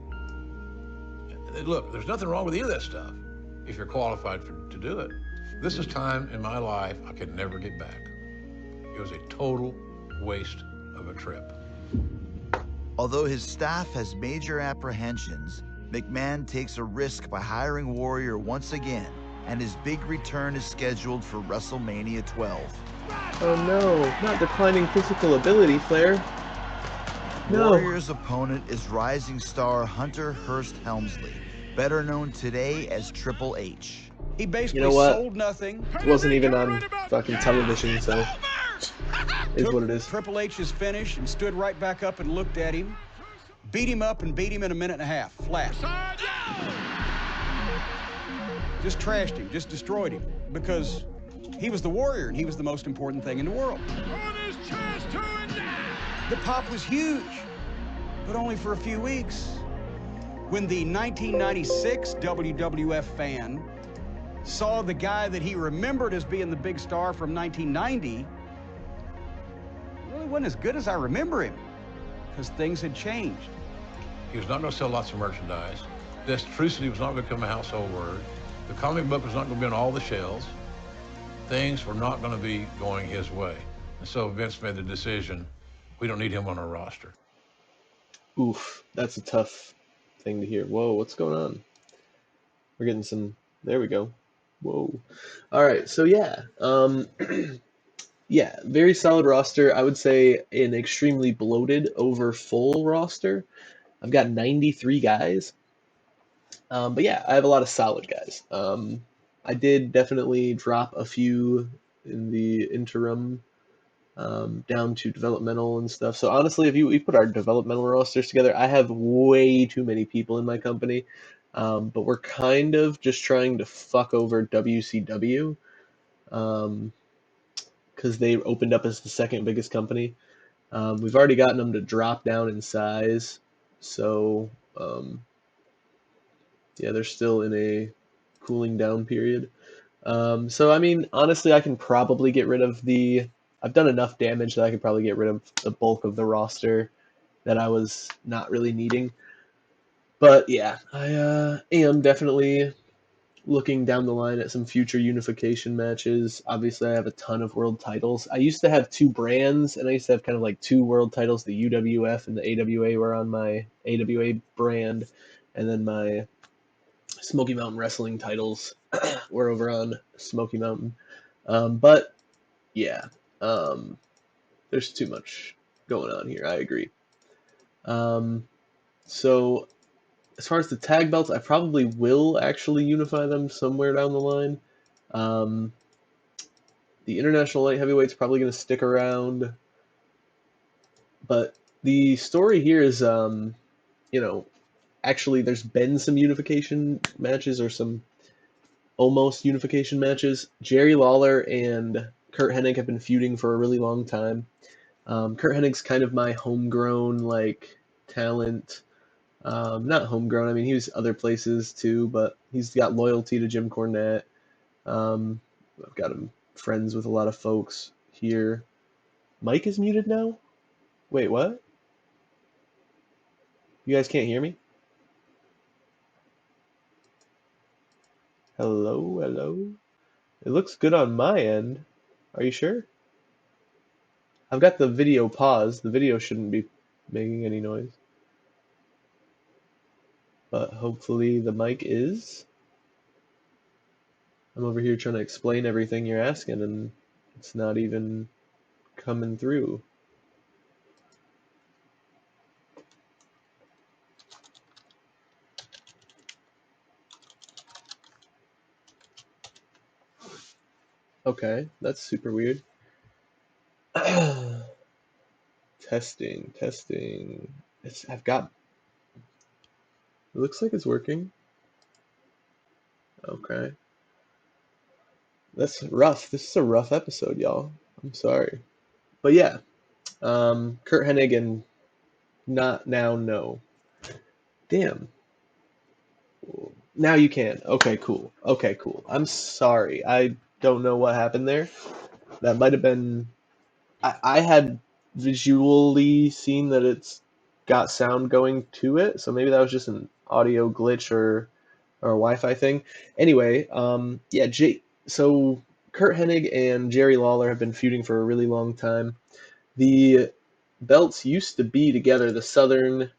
Look, there's nothing wrong with any of that stuff if you're qualified to do it. This is time in my life I could never get back. It was a total waste of a trip. Although his staff has major apprehensions, McMahon takes a risk by hiring Warrior once again, and his big return is scheduled for WrestleMania 12. Oh no, not declining physical ability, Flair. No. Warrior's opponent is rising star Hunter Hearst Helmsley, better known today as Triple H. He basically You know what? sold nothing. It wasn't even on fucking television, so is what it is. Triple H's finish and stood right back up and looked at him, beat him up and beat him in a minute and a half, flat. Just trashed him, just destroyed him, because he was the Warrior and he was the most important thing in the world. The pop was huge, but only for a few weeks. When the 1996 WWF fan saw the guy that he remembered as being the big star from 1990, really wasn't as good as I remember him, because things had changed. He was not going to sell lots of merchandise. Destrucity was not going to become a household word. The comic book was not going to be on all the shelves. Things were not going to be going his way. And so Vince made the decision, we don't need him on our roster. Oof, that's a tough thing to hear. Whoa, what's going on? We're getting some, there we go. Whoa. All right, so yeah. Yeah, very solid roster. I would say an extremely bloated, over full roster. I've got 93 guys. But yeah, I have a lot of solid guys. I did definitely drop a few in the interim, down to developmental and stuff. So honestly, if we put our developmental rosters together, I have way too many people in my company. But we're kind of just trying to fuck over WCW, because they opened up as the second biggest company. We've already gotten them to drop down in size, so yeah, they're still in a cooling down period. So I mean, honestly, I can probably get rid of I've done enough damage that I could probably get rid of the bulk of the roster that I was not really needing. But yeah, I am definitely looking down the line at some future unification matches. Obviously, I have a ton of world titles. I used to have two brands, and I used to have kind of like two world titles. The UWF and the AWA were on my AWA brand, and then my Smoky Mountain Wrestling titles were over on Smoky Mountain. But yeah, there's too much going on here. I agree. So as far as the tag belts, I probably will actually unify them somewhere down the line. The International Light Heavyweight's probably going to stick around. But the story here is, actually there's been some unification matches or some almost unification matches. Jerry Lawler and Kurt Hennig have been feuding for a really long time. Kurt Hennig's kind of my homegrown, talent. Not homegrown, I mean, he was other places too, but he's got loyalty to Jim Cornette. I've got him friends with a lot of folks here. Mike is muted now? Wait, what? You guys can't hear me? Hello, hello? It looks good on my end. Are you sure? I've got the video paused. The video shouldn't be making any noise. But hopefully the mic is. I'm over here trying to explain everything you're asking, and it's not even coming through. Okay, that's super weird. Testing. It looks like it's working. Okay. That's rough. This is a rough episode, y'all. I'm sorry. But yeah, Kurt Hennig and not now, no. Damn. Now you can. Okay, cool. I'm sorry. I don't know what happened there. That might have been. I had visually seen that it's got sound going to it, so maybe that was just an audio glitch or a Wi-Fi thing. Anyway, yeah, so Kurt Hennig and Jerry Lawler have been feuding for a really long time. The belts used to be together. The Southern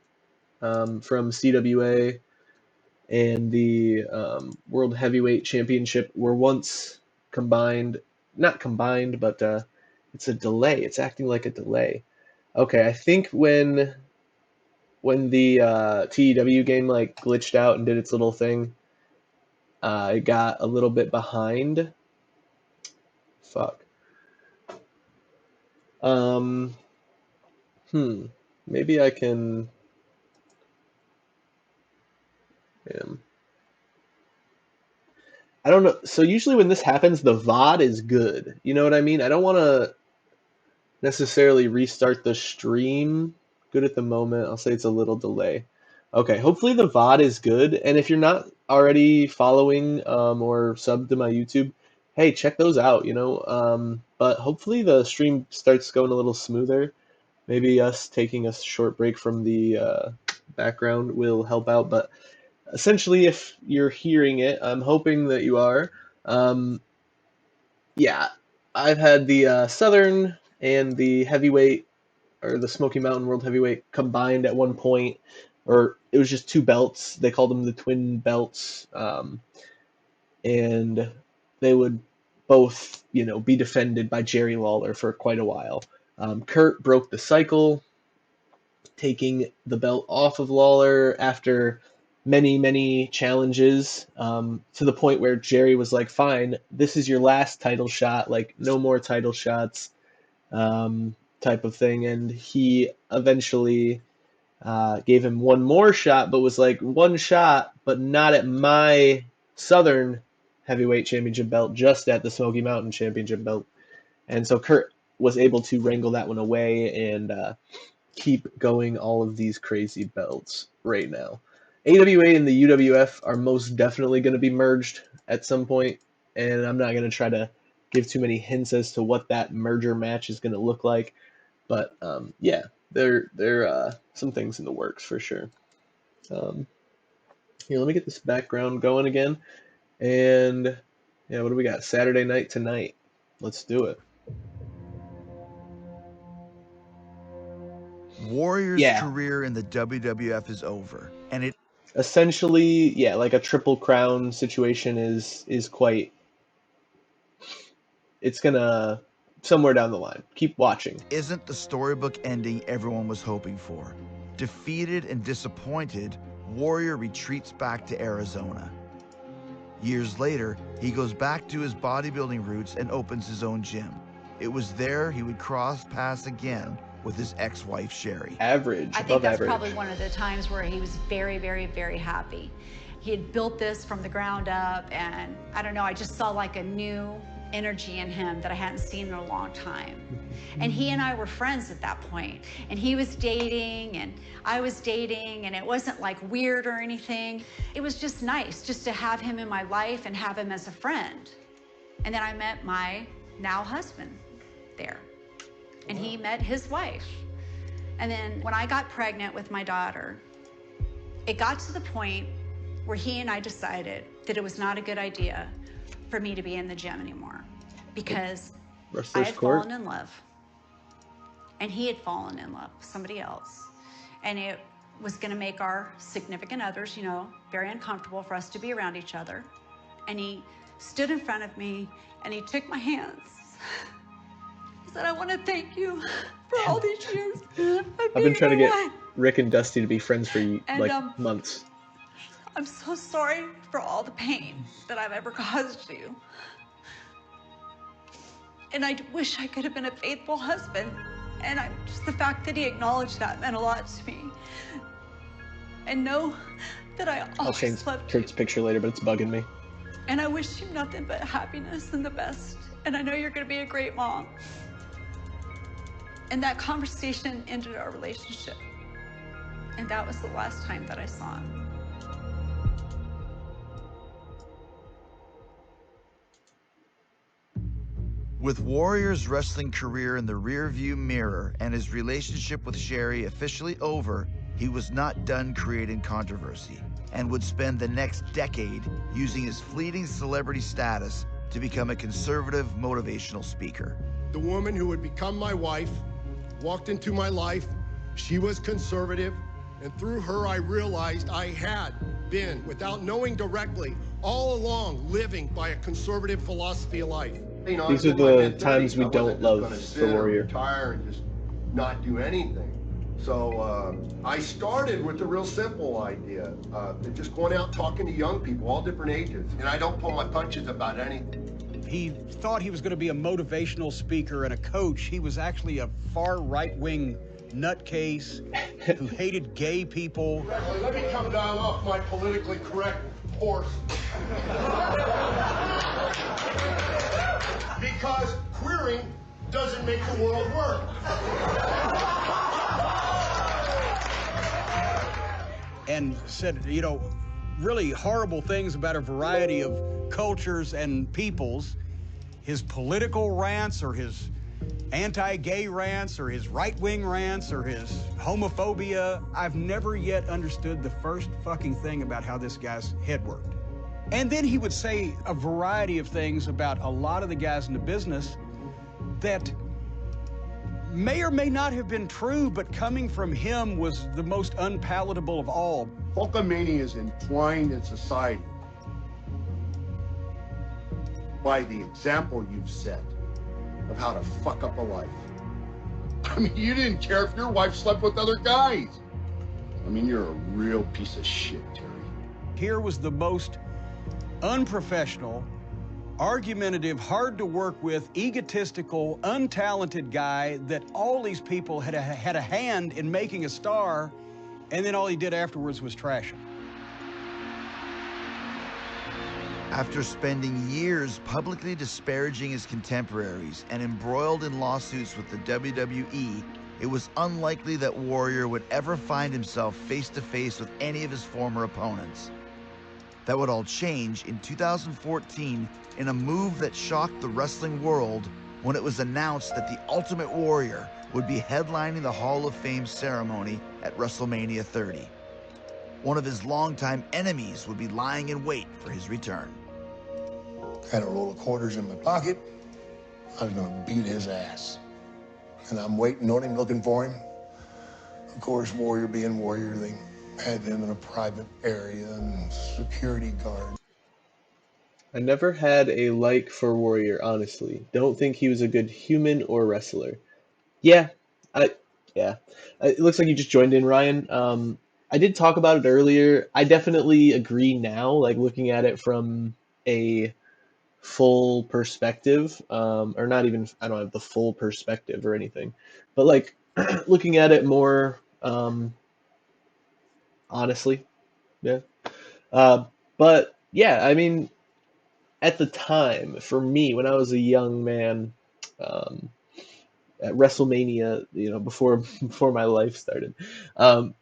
from CWA and the World Heavyweight Championship were once combined. Not combined, but it's a delay. It's acting like a delay. Okay, I think when the TEW game glitched out and did its little thing, it got a little bit behind. Fuck. Maybe I can. I don't know. So usually when this happens, the VOD is good. You know what I mean? I don't want to necessarily restart the stream. Good at the moment. I'll say it's a little delay. Okay, hopefully the VOD is good. And if you're not already following or subbed to my YouTube, hey, check those out, But hopefully the stream starts going a little smoother. Maybe us taking a short break from the background will help out. But essentially, if you're hearing it, I'm hoping that you are. Yeah, I've had the Southern and the heavyweight, or the Smoky Mountain World Heavyweight, combined at one point, or it was just two belts. They called them the twin belts, and they would both, be defended by Jerry Lawler for quite a while. Kurt broke the cycle, taking the belt off of Lawler after many challenges, to the point where Jerry was like, fine, this is your last title shot, like no more title shots, type of thing. And he eventually gave him one more shot, but was like, one shot, but not at my Southern Heavyweight Championship belt, just at the Smoky Mountain Championship belt. And so Kurt was able to wrangle that one away and keep going all of these crazy belts right now. AWA and the UWF are most definitely going to be merged at some point, and I'm not going to try to give too many hints as to what that merger match is going to look like. But yeah, there are some things in the works for sure. Here, let me get this background going again. And yeah, what do we got? Saturday night tonight. Let's do it. Warrior's career in the WWF is over, and it essentially, yeah, like a Triple Crown situation is quite. It's gonna somewhere down the line. Keep watching. Isn't the storybook ending everyone was hoping for. Defeated and disappointed, Warrior retreats back to Arizona. Years later, he goes back to his bodybuilding roots and opens his own gym. It was there he would cross paths again with his ex-wife, Sherry. Average, I think that's probably one of the times where he was very, very, very happy. He had built this from the ground up, and I don't know, I just saw like a new energy in him that I hadn't seen in a long time. And he and I were friends at that point, and he was dating and I was dating, and it wasn't like weird or anything. It was just nice just to have him in my life and have him as a friend. And then I met my now husband there, and he met his wife. And then when I got pregnant with my daughter, it got to the point where he and I decided that it was not a good idea for me to be in the gym anymore, because I had fallen in love and he had fallen in love with somebody else. And it was gonna make our significant others, you know, very uncomfortable for us to be around each other. And he stood in front of me and he took my hands. He said, I wanna thank you for all these years. I've been trying to get Rick and Dusty to be friends for like months. I'm so sorry for all the pain that I've ever caused you. And I wish I could have been a faithful husband. And just the fact that he acknowledged that meant a lot to me. And know that I I'll change always loved Kurt's picture later, but it's bugging me. and I wish you nothing but happiness and the best. And I know you're gonna be a great mom. And that conversation ended our relationship. And that was the last time that I saw him. With Warrior's wrestling career in the rearview mirror and his relationship with Sherry officially over, he was not done creating controversy and would spend the next decade using his fleeting celebrity status to become a conservative motivational speaker. The woman who would become my wife walked into my life. She was conservative, and through her I realized I had been, without knowing directly, all along living by a conservative philosophy of life. You know, these are the times we don't love for Warrior. Retire and just not do anything. So I started with a real simple idea, just going out talking to young people, all different ages, and I don't pull my punches about anything. He thought he was going to be a motivational speaker and a coach. He was actually a far right-wing nutcase who hated gay people. Let me come down off my politically correct horse. Because queering doesn't make the world work. And said, you know, really horrible things about a variety of cultures and peoples. His political rants or his anti-gay rants or his right-wing rants or his homophobia. I've never yet understood the first fucking thing about how this guy's head worked. And then he would say a variety of things about a lot of the guys in the business that may or may not have been true, but coming from him was the most unpalatable of all. Hulkamania is entwined in society by the example you've set of how to fuck up a life. I mean, you didn't care if your wife slept with other guys. I mean, you're a real piece of shit, Terry. Here was the most unprofessional, argumentative, hard to work with, egotistical, untalented guy that all these people had a hand in making a star, and then all he did afterwards was trash him. After spending years publicly disparaging his contemporaries and embroiled in lawsuits with the WWE, it was unlikely that Warrior would ever find himself face-to-face with any of his former opponents. That would all change in 2014 in a move that shocked the wrestling world when it was announced that the Ultimate Warrior would be headlining the Hall of Fame ceremony at WrestleMania 30. One of his longtime enemies would be lying in wait for his return. Had a roll of quarters in my pocket. I was gonna beat his ass. And I'm waiting on him, looking for him. Of course, Warrior being Warrior, they had them in a private area and security guard. I never had a like for Warrior, honestly. Don't think he was a good human or wrestler. Yeah, yeah. It looks like you just joined in, Ryan. I did talk about it earlier. I definitely agree now, like looking at it from a full perspective, or not even, I don't have the full perspective or anything, but like looking at it more honestly, yeah. But yeah, I mean, at the time, for me, when I was a young man, at WrestleMania, before before my life started, um,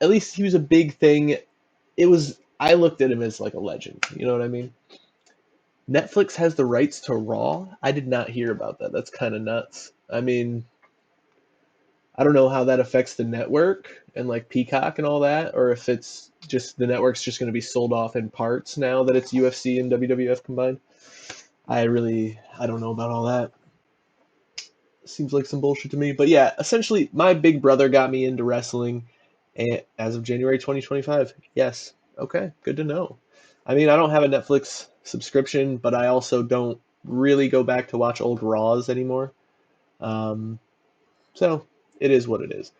at least he was a big thing. I looked at him as like a legend. You know what I mean? Netflix has the rights to Raw. I did not hear about that. That's kind of nuts. I mean, I don't know how that affects the network and like Peacock and all that, or if it's just the network's just going to be sold off in parts now that it's UFC and WWF combined. I don't know about all that. Seems like some bullshit to me. But yeah, essentially, my big brother got me into wrestling as of January 2025. Yes. Okay. Good to know. I mean, I don't have a Netflix subscription, but I also don't really go back to watch old Raws anymore. So it is what it is.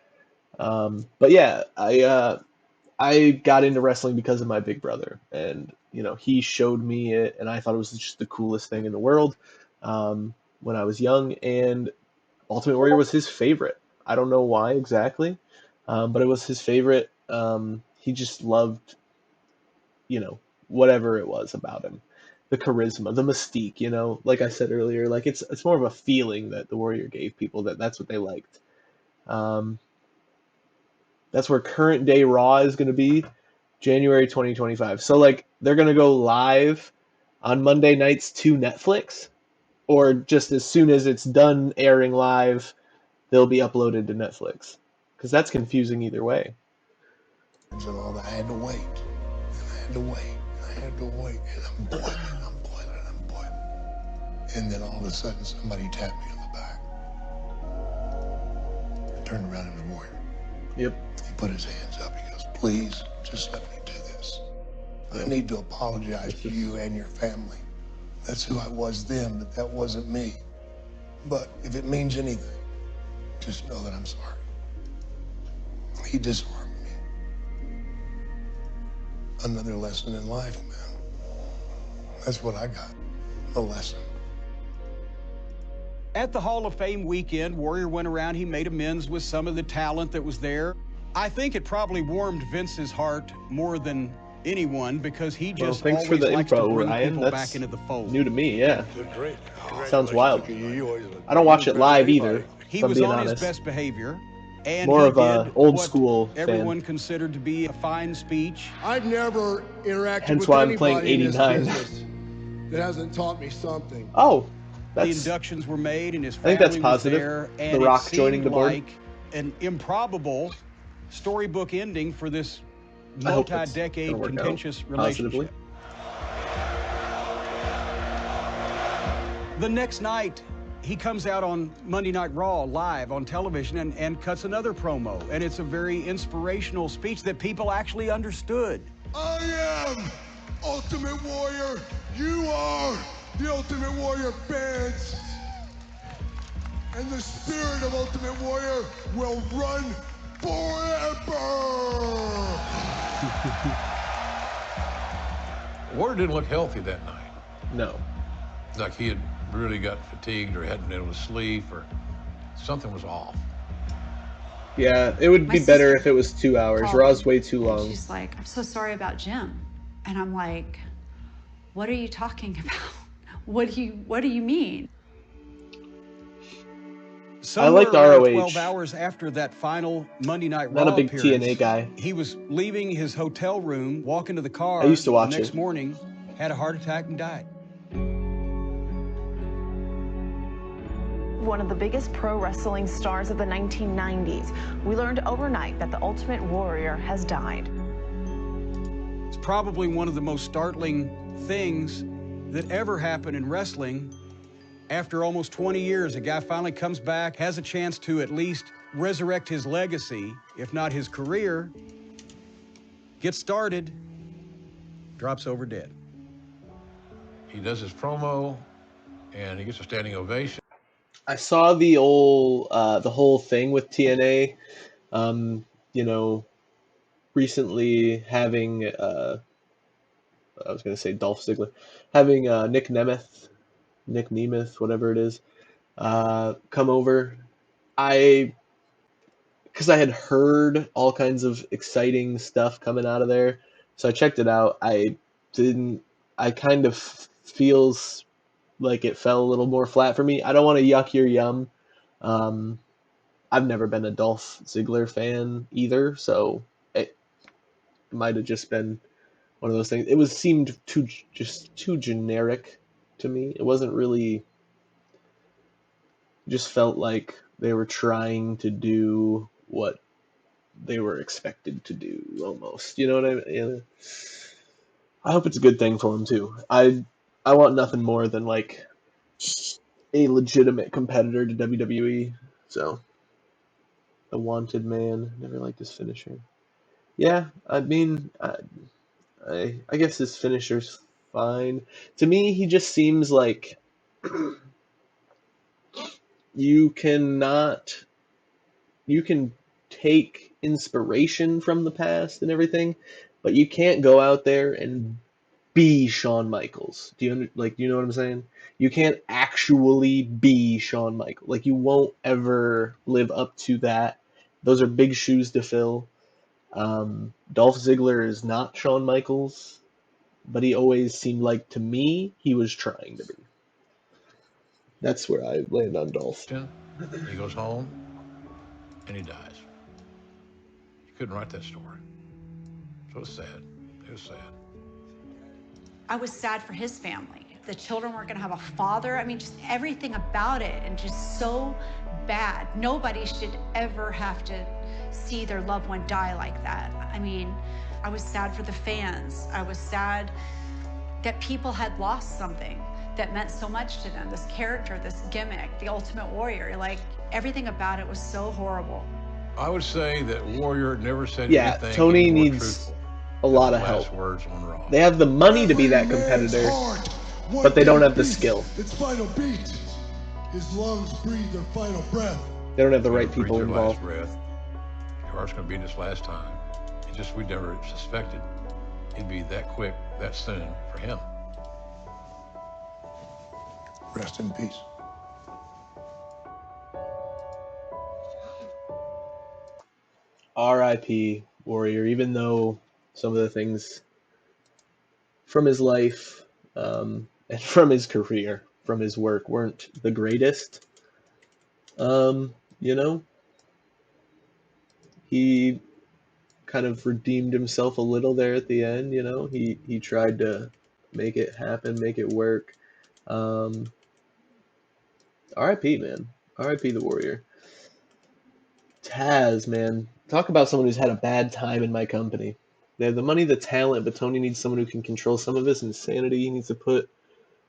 But yeah, I got into wrestling because of my big brother, and he showed me it, and I thought it was just the coolest thing in the world when I was young. And Ultimate Warrior was his favorite. I don't know why exactly, but it was his favorite. He just loved, whatever it was about him, the charisma, the mystique. Like I said earlier, like it's more of a feeling that the Warrior gave people, that's what they liked. That's where current day Raw is going to be, January 2025. So like they're going to go live on Monday nights to Netflix, or just as soon as it's done airing live, they'll be uploaded to Netflix, because that's confusing either way. And all that, I had to wait. And I had to wait. And I had to wait. And I'm boiling. And then all of a sudden, somebody tapped me on the back. I turned around and it was Warrior. Yep. He put his hands up. He goes, please, just let me do this. I need to apologize to you and your family. That's who I was then, but that wasn't me. But if it means anything, just know that I'm sorry. He disarmed me. Another lesson in life, man. That's what I got, a lesson. At the Hall of Fame weekend, Warrior went around, he made amends with some of the talent that was there. I think it probably warmed Vince's heart more than anyone, because he just thanks always for the likes info, to bring Ryan. people That's back into the fold. new to me, yeah. Great. Sounds wild. I don't watch it live either. He If I'm was being on honest. his best behavior, and More he of a did old what school everyone fan. considered to be a fine speech. I've never interacted Hence with why I'm playing anybody in this 89. business that hasn't taught me something. Oh, The inductions were made, and his I family think that's was positive. there, The and Rock it joining seemed the board. like an improbable storybook ending for this I hope it's multi-decade gonna work out contentious positively. relationship. The next night, he comes out on Monday Night Raw live on television and cuts another promo, and it's a very inspirational speech that people actually understood. I am Ultimate Warrior. You are the Ultimate Warrior fans. And the spirit of Ultimate Warrior will run forever. Warrior didn't look healthy that night. No. Like he had really got fatigued or hadn't been able to sleep or something was off. Yeah, it would be better if it was 2 hours. Raw's way too long. She's like, I'm so sorry about Jim. And I'm like, what are you talking about? What do you mean? Somewhere I liked around ROH. 12 hours after that final Monday Night Not Raw a big appearance, TNA guy. he was leaving his hotel room, walking to the car. I used to watch the next it. morning, had a heart attack and died. One of the biggest pro wrestling stars of the 1990s. We learned overnight that the Ultimate Warrior has died. It's probably one of the most startling things that ever happened in wrestling. After almost 20 years, a guy finally comes back, has a chance to at least resurrect his legacy, if not his career, gets started, drops over dead. He does his promo, and he gets a standing ovation. I saw the whole thing with TNA. You know, recently having I was gonna say Dolph Ziggler, having Nick Nemeth, whatever it is, come over. Because I had heard all kinds of exciting stuff coming out of there, so I checked it out. I kind of feels like it fell a little more flat for me. I don't want to yuck your yum. I've never been a Dolph Ziggler fan either, so it might have just been one of those things. It seemed too generic to me. It wasn't really. Just felt like they were trying to do what they were expected to do, almost. You know what I mean? I hope it's a good thing for him too. I want nothing more than like a legitimate competitor to WWE. So, the Wanted Man. Never liked his finisher. Yeah, I mean, I guess his finisher's fine. To me, he just seems like you cannot. You can take inspiration from the past and everything, but you can't go out there and be Shawn Michaels. Do you know what I'm saying? You can't actually be Shawn Michaels. Like, you won't ever live up to that. Those are big shoes to fill. Dolph Ziggler is not Shawn Michaels, but he always seemed like, to me, he was trying to be. That's where I land on Dolph. He goes home, and he dies. You couldn't write that story. So it was sad. It was sad. I was sad for his family. The children weren't going to have a father. I mean, just everything about it, and just so bad. Nobody should ever have to see their loved one die like that. I mean, I was sad for the fans. I was sad that people had lost something that meant so much to them. This character, this gimmick, the Ultimate Warrior, like, everything about it was so horrible. I would say that Warrior never said anything. Tony needs a lot of help. Words on Raw. They have the money to be that competitor, but they don't have the skill. Its final beat. His lungs breathe their final breath. They don't have the right people involved. Your heart's going to beat this last time. It's just we never suspected it'd be that quick, that soon for him. Rest in peace. R.I.P. Warrior, even though some of the things from his life and from his career, from his work, weren't the greatest. You know, he kind of redeemed himself a little there at the end. You know, he tried to make it happen, make it work. R.I.P. man, R.I.P. the Warrior. Taz, man, talk about someone who's had a bad time in my company. They have the money, the talent, but Tony needs someone who can control some of his insanity. He needs to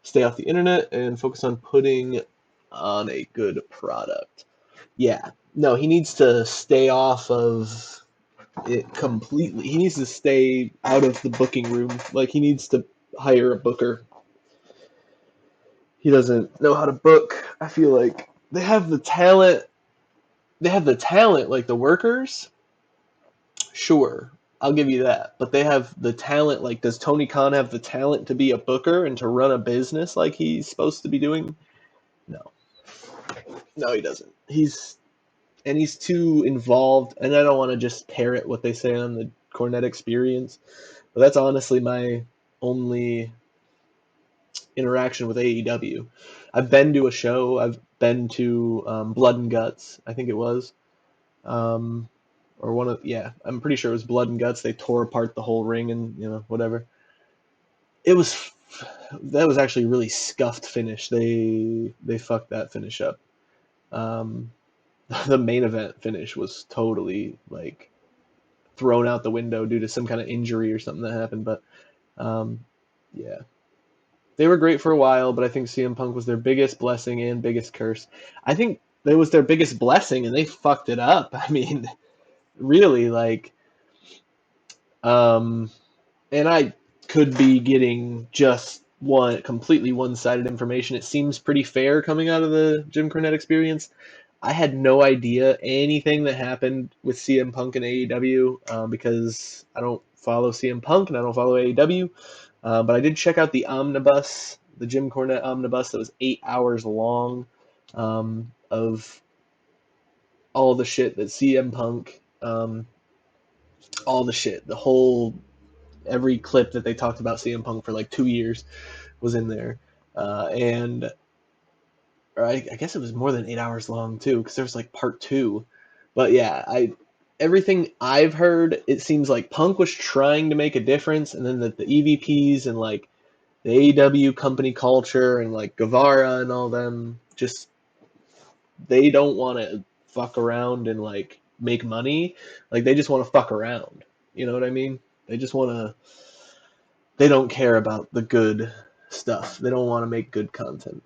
stay off the internet and focus on putting on a good product. Yeah, no, he needs to stay off of it completely. He needs to stay out of the booking room. Like, he needs to hire a booker. He doesn't know how to book. I feel like they have the talent. They have the talent, like the workers. Sure. I'll give you that. But they have the talent. Like, does Tony Khan have the talent to be a booker and to run a business like he's supposed to be doing? No. No, he doesn't. He's too involved, and I don't want to just parrot what they say on the Cornette Experience, but that's honestly my only interaction with AEW. I've been to a show. I've been to Blood and Guts, I think it was. Or one of, yeah, I'm pretty sure it was Blood and Guts. They tore apart the whole ring and, whatever. That was actually a really scuffed finish. They fucked that finish up. The main event finish was totally like thrown out the window due to some kind of injury or something that happened. But yeah, they were great for a while, but I think CM Punk was their biggest blessing and biggest curse. I think it was their biggest blessing, and they fucked it up. I mean, really, like, and I could be getting just completely one-sided information. It seems pretty fair coming out of the Jim Cornette Experience. I had no idea anything that happened with CM Punk and AEW because I don't follow CM Punk and I don't follow AEW. But I did check out the omnibus, the Jim Cornette omnibus that was 8 hours long, of all the shit that CM Punk, all the shit, every clip that they talked about CM Punk for like 2 years was in there. And I guess it was more than 8 hours long too, because there was like part 2. But yeah, everything I've heard, it seems like Punk was trying to make a difference, and then the EVPs and like the AEW company culture and like Guevara and all them, just they don't want to fuck around and like make money. Like they just want to fuck around. You know what I mean? They just want to. They don't care about the good stuff. They don't want to make good content.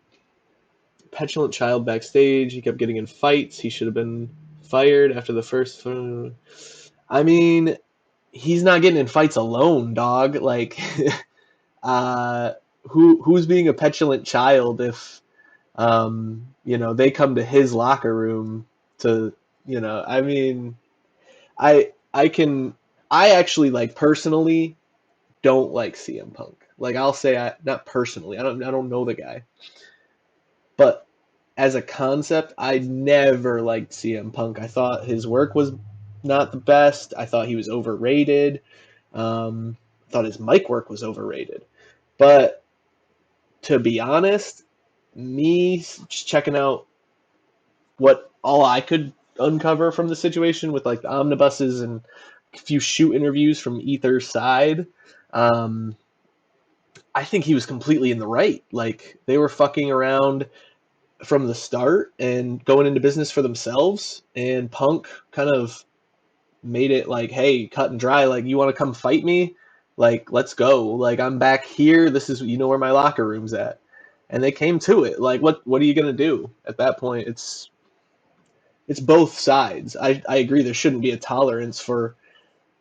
Petulant child backstage. He kept getting in fights. He should have been fired after the first. I mean, he's not getting in fights alone, dog. Like, who's being a petulant child if they come to his locker room to, I mean, I actually, like, personally don't like CM Punk. Like, I'll say, not personally, I don't know the guy, but as a concept, I never liked CM Punk. I thought his work was not the best. I thought he was overrated. I thought his mic work was overrated. But to be honest, me just checking out what all I could uncover from the situation with like the omnibuses and a few shoot interviews from Ether's side, I think he was completely in the right. Like, they were fucking around from the start and going into business for themselves, and Punk kind of made it like, hey, cut and dry, like, you want to come fight me? Like, let's go. Like, I'm back here. This is, where my locker room's at. And they came to it. Like, what are you going to do at that point? It's both sides. I agree there shouldn't be a tolerance for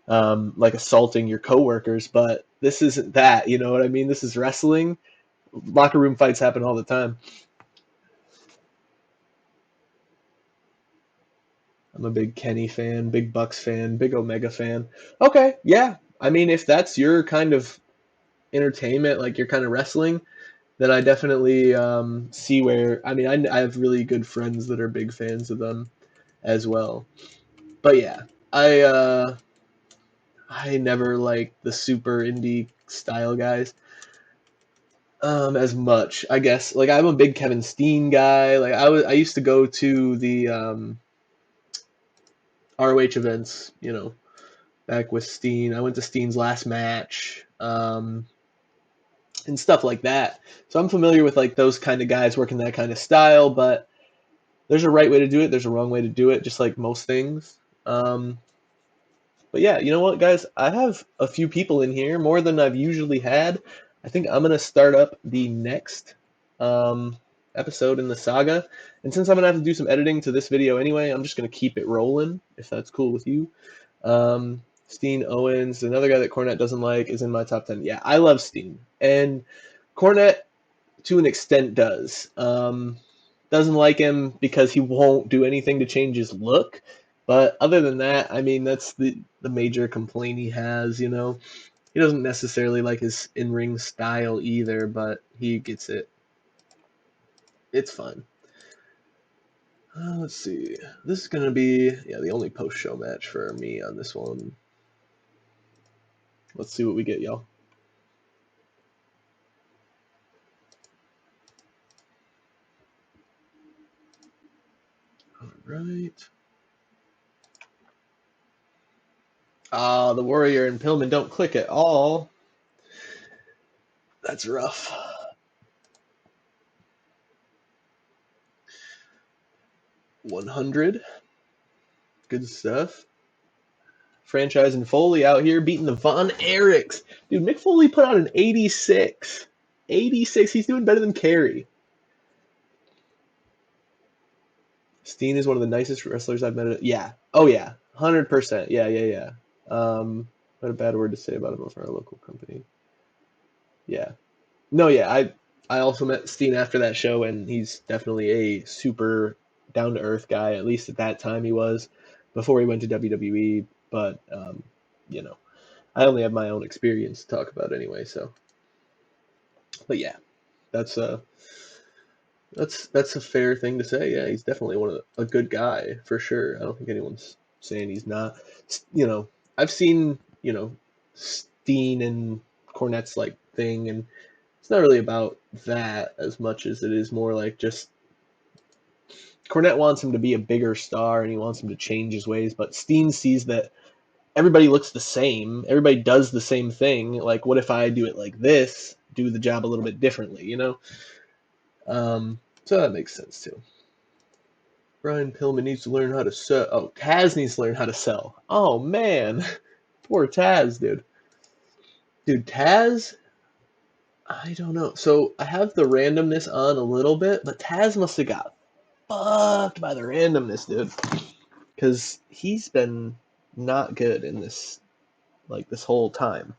like assaulting your coworkers, but this isn't that, you know what I mean? This is wrestling. Locker room fights happen all the time. I'm a big Kenny fan, big Bucks fan, big Omega fan. Okay, yeah. I mean, if that's your kind of entertainment, like your kind of wrestling, then I definitely see where. I mean, I have really good friends that are big fans of them as well. But yeah, I never liked the super indie style guys as much. I guess, like, I'm a big Kevin Steen guy. Like, I used to go to the ROH events, back with Steen. I went to Steen's last match, and stuff like that. So I'm familiar with like those kind of guys working that kind of style, but there's a right way to do it. There's a wrong way to do it, just like most things. But yeah, you know what, guys? I have a few people in here, more than I've usually had. I think I'm going to start up the next episode in the saga. And since I'm going to have to do some editing to this video anyway, I'm just going to keep it rolling, if that's cool with you. Steen Owens, another guy that Cornette doesn't like, is in my top 10. Yeah, I love Steen. And Cornette, to an extent, does. Doesn't like him because he won't do anything to change his look. But other than that, I mean, that's the major complaint he has, you know. He doesn't necessarily like his in-ring style either, but he gets it. It's fun. Let's see. This is going to be, the only post-show match for me on this one. Let's see what we get, y'all. All right. The Warrior and Pillman don't click at all. That's rough. $100. Good stuff. Franchise and Foley out here beating the Von Erichs. Dude, Mick Foley put out an 86. 86. He's doing better than Kerry. Steen is one of the nicest wrestlers I've met. Yeah. Oh, yeah. 100%. Yeah. What a bad word to say about him for our local company. Yeah. No, yeah. I also met Steen after that show, and he's definitely a super down-to-earth guy. At least at that time he was, before he went to WWE. But, you know, I only have my own experience to talk about anyway, so. But yeah, that's a fair thing to say. Yeah, he's definitely a good guy for sure. I don't think anyone's saying he's not. You know, I've seen, Steen and Cornette's like thing, and it's not really about that as much as it is more like just Cornette wants him to be a bigger star and he wants him to change his ways, but Steen sees that everybody looks the same, everybody does the same thing. Like, what if I do it like this, do the job a little bit differently, you know? So that makes sense too. Brian Pillman needs to learn how to sell. Oh, Taz needs to learn how to sell. Oh, man. Poor Taz, dude. Dude, Taz, I don't know. So I have the randomness on a little bit, but Taz must have got fucked by the randomness, dude. Because he's been not good in this whole time.